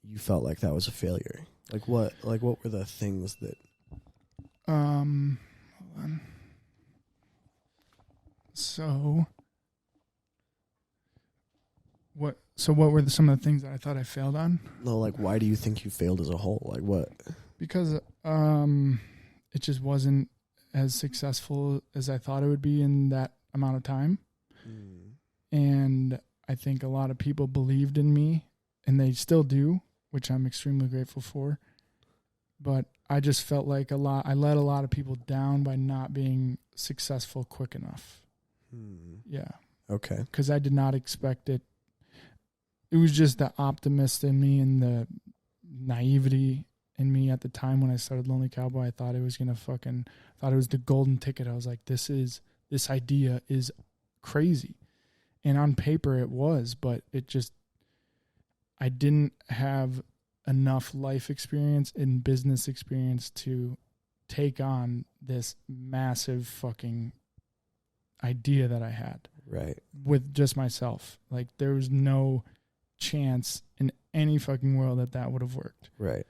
you felt like that was a failure? Like what were the things that? Hold on. So what were some of the things that I thought I failed on? No, like why do you think you failed as a whole? Like what? Because it just wasn't as successful as I thought it would be in that amount of time. And I think a lot of people believed in me, and they still do, which I'm extremely grateful for. But I just felt like I let a lot of people down by not being successful quick enough. Yeah. Okay. Because I did not expect it. It was just the optimist in me and the naivety in me at the time when I started Lonely Cowboy. I thought it was thought it was the golden ticket. I was like, this idea is crazy. And on paper it was, but I didn't have enough life experience and business experience to take on this massive fucking idea that I had. Right. With just myself. Like, there was no chance in any fucking world that would have worked. Right.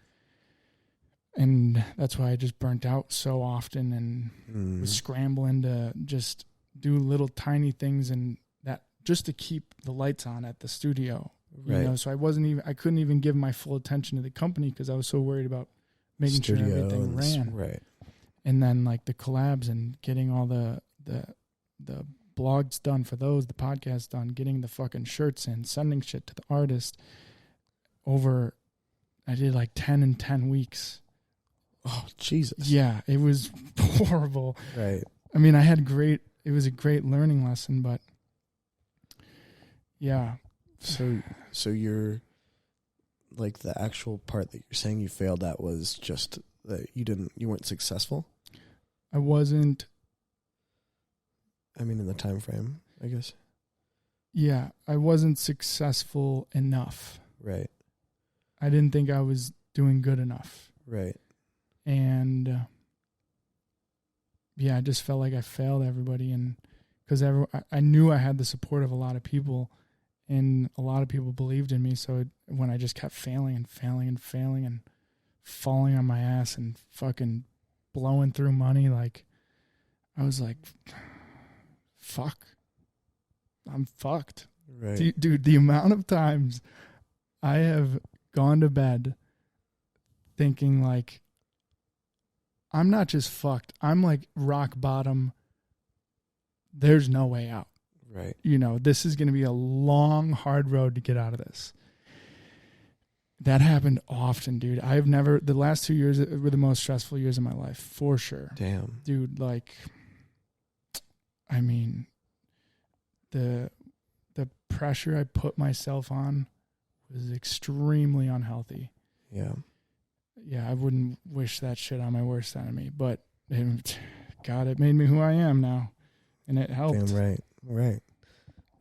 And that's why I just burnt out so often and was scrambling to just do little tiny things and that just to keep the lights on at the studio. You know, so I couldn't even give my full attention to the company because I was so worried about making sure everything ran. Right. And then like the collabs and getting all the blogs done for those, the podcasts done, getting the fucking shirts in, sending shit to the artist I did like 10 in 10 weeks. Oh, Jesus. Yeah, it was horrible. Right. I mean, it was a great learning lesson, but yeah. So you're like the actual part that you're saying you failed at was just that you weren't successful? I wasn't. I mean, in the time frame, I guess. Yeah, I wasn't successful enough. Right. I didn't think I was doing good enough. Right. And I just felt like I failed everybody, and because I knew I had the support of a lot of people, and a lot of people believed in me. So when I just kept failing and failing and failing and falling on my ass and fucking blowing through money, like I was like, fuck, I'm fucked. Right. Dude, the amount of times I have gone to bed thinking like, I'm not just fucked, I'm like rock bottom. There's no way out. Right. You know, this is going to be a long, hard road to get out of this. That happened often, dude. The last 2 years were the most stressful years of my life, for sure. Damn. Dude, like, I mean, the pressure I put myself on was extremely unhealthy. Yeah. Yeah, I wouldn't wish that shit on my worst enemy, but God, it made me who I am now, and it helped. Damn right. Right.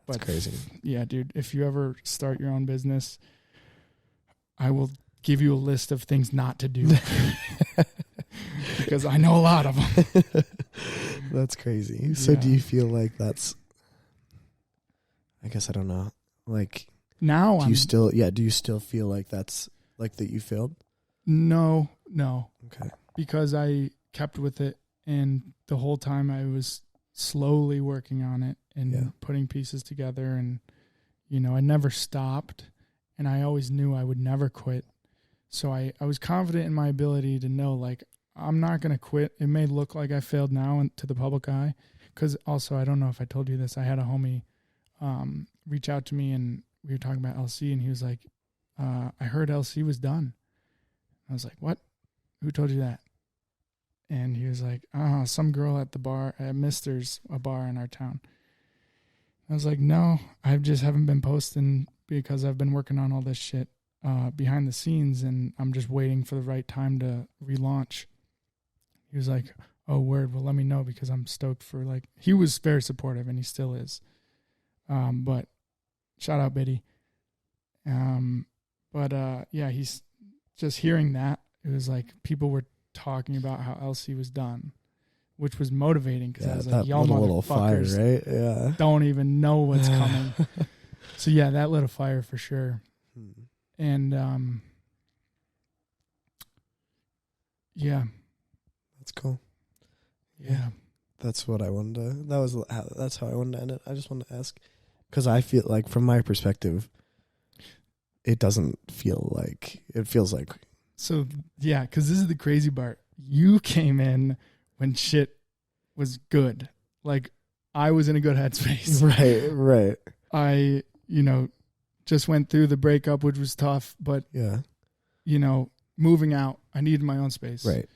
That's But crazy. Yeah, dude, if you ever start your own business, I will give you a list of things not to do because I know a lot of them. That's crazy. So do you feel like that's, I guess I don't know, like now do you still feel like that's like that you failed? No. Okay. Because I kept with it, and the whole time I was slowly working on it and putting pieces together, and I never stopped, and I always knew I would never quit. So I was confident in my ability to know, like, I'm not going to quit. It may look like I failed now to the public eye, because also, I don't know if I told you this, I had a homie reach out to me, and we were talking about LC, and he was like, I heard LC was done. I was like, what? Who told you that? And he was like, some girl at the bar, at Mister's, a bar in our town. I was like, no, I just haven't been posting because I've been working on all this shit behind the scenes, and I'm just waiting for the right time to relaunch. He was like, oh, word, well, let me know, because I'm stoked for, like, he was very supportive, and he still is. But shout out, Biddy. He's just hearing that. It was like people were talking about how LC was done, which was motivating, because I was like, y'all little fire, motherfuckers right? Yeah. don't even know what's coming. So yeah, that lit a fire for sure. And Yeah. That's cool. Yeah. That's what I wanted to. That's how I wanted to end it. I just wanted to ask because I feel like, from my perspective, it doesn't feel like it feels like. So yeah, because this is the crazy part. You came in when shit was good. Like I was in a good headspace. Right. I, just went through the breakup, which was tough, but Yeah. Moving out, I needed my own space. Right.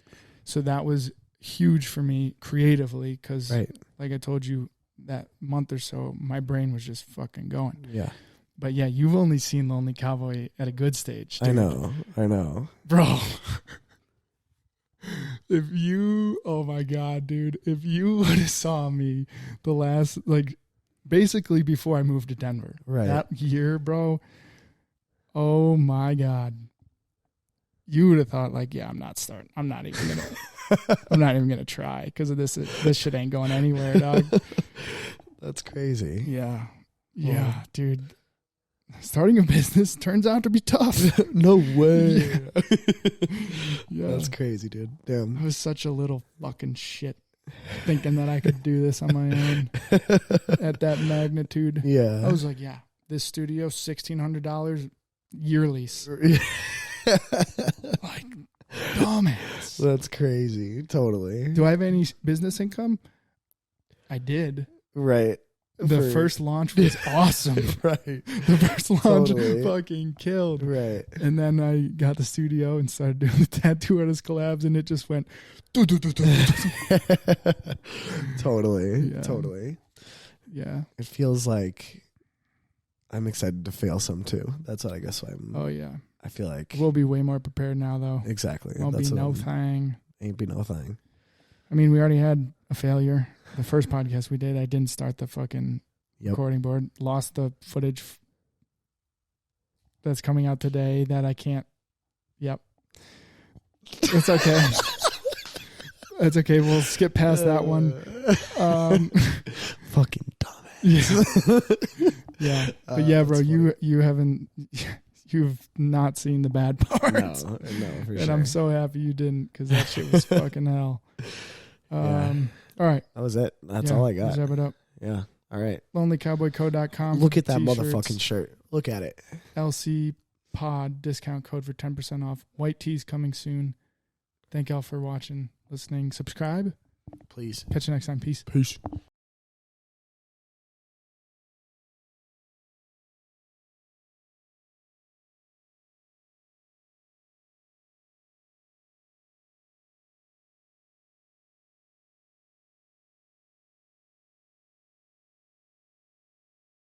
So that was huge for me creatively because, like I told you, that month or so, my brain was just fucking going. Yeah. But yeah, you've only seen Lonely Cowboy at a good stage, dude. I know. Bro. Oh my God, dude. If you would have saw me the last, basically before I moved to Denver. Right. That year, bro. Oh my God. You would have thought I'm not starting. I'm not even gonna try because of this. This shit ain't going anywhere, dog. That's crazy. Yeah, dude. Starting a business turns out to be tough. No way. Yeah. That's crazy, dude. Damn. I was such a little fucking shit thinking that I could do this on my own at that magnitude. Yeah. I was like, this studio, $1,600 year lease. Like, dumbass. That's crazy. Totally. Do I have any business income? I did. Right. The first launch was awesome. Right. The first launch fucking killed. Right. And then I got the studio and started doing the tattoo artist collabs, and it just went. Totally. Yeah. Totally. Yeah. It feels like I'm excited to fail some too. That's what I guess I'm. Oh yeah. I feel like we'll be way more prepared now, though. Exactly. Won't be no thing. Ain't be no thing. I mean, we already had a failure. The first podcast we did, I didn't start the fucking recording board. Lost the footage that's coming out today that I can't. Yep. It's okay. It's okay. We'll skip past that one. Fucking dumbass. Yeah. But yeah, bro, you haven't. You've not seen the bad parts. No, for and sure. I'm so happy you didn't because that shit was fucking hell. All right. That was it. That's all I got. Wrap it up. Yeah. All right. LonelyCowboyCo.com. Look at that motherfucking shirt. Look at it. LC Pod discount code for 10% off. White tees coming soon. Thank y'all for watching, listening. Subscribe. Please. Catch you next time. Peace. Peace.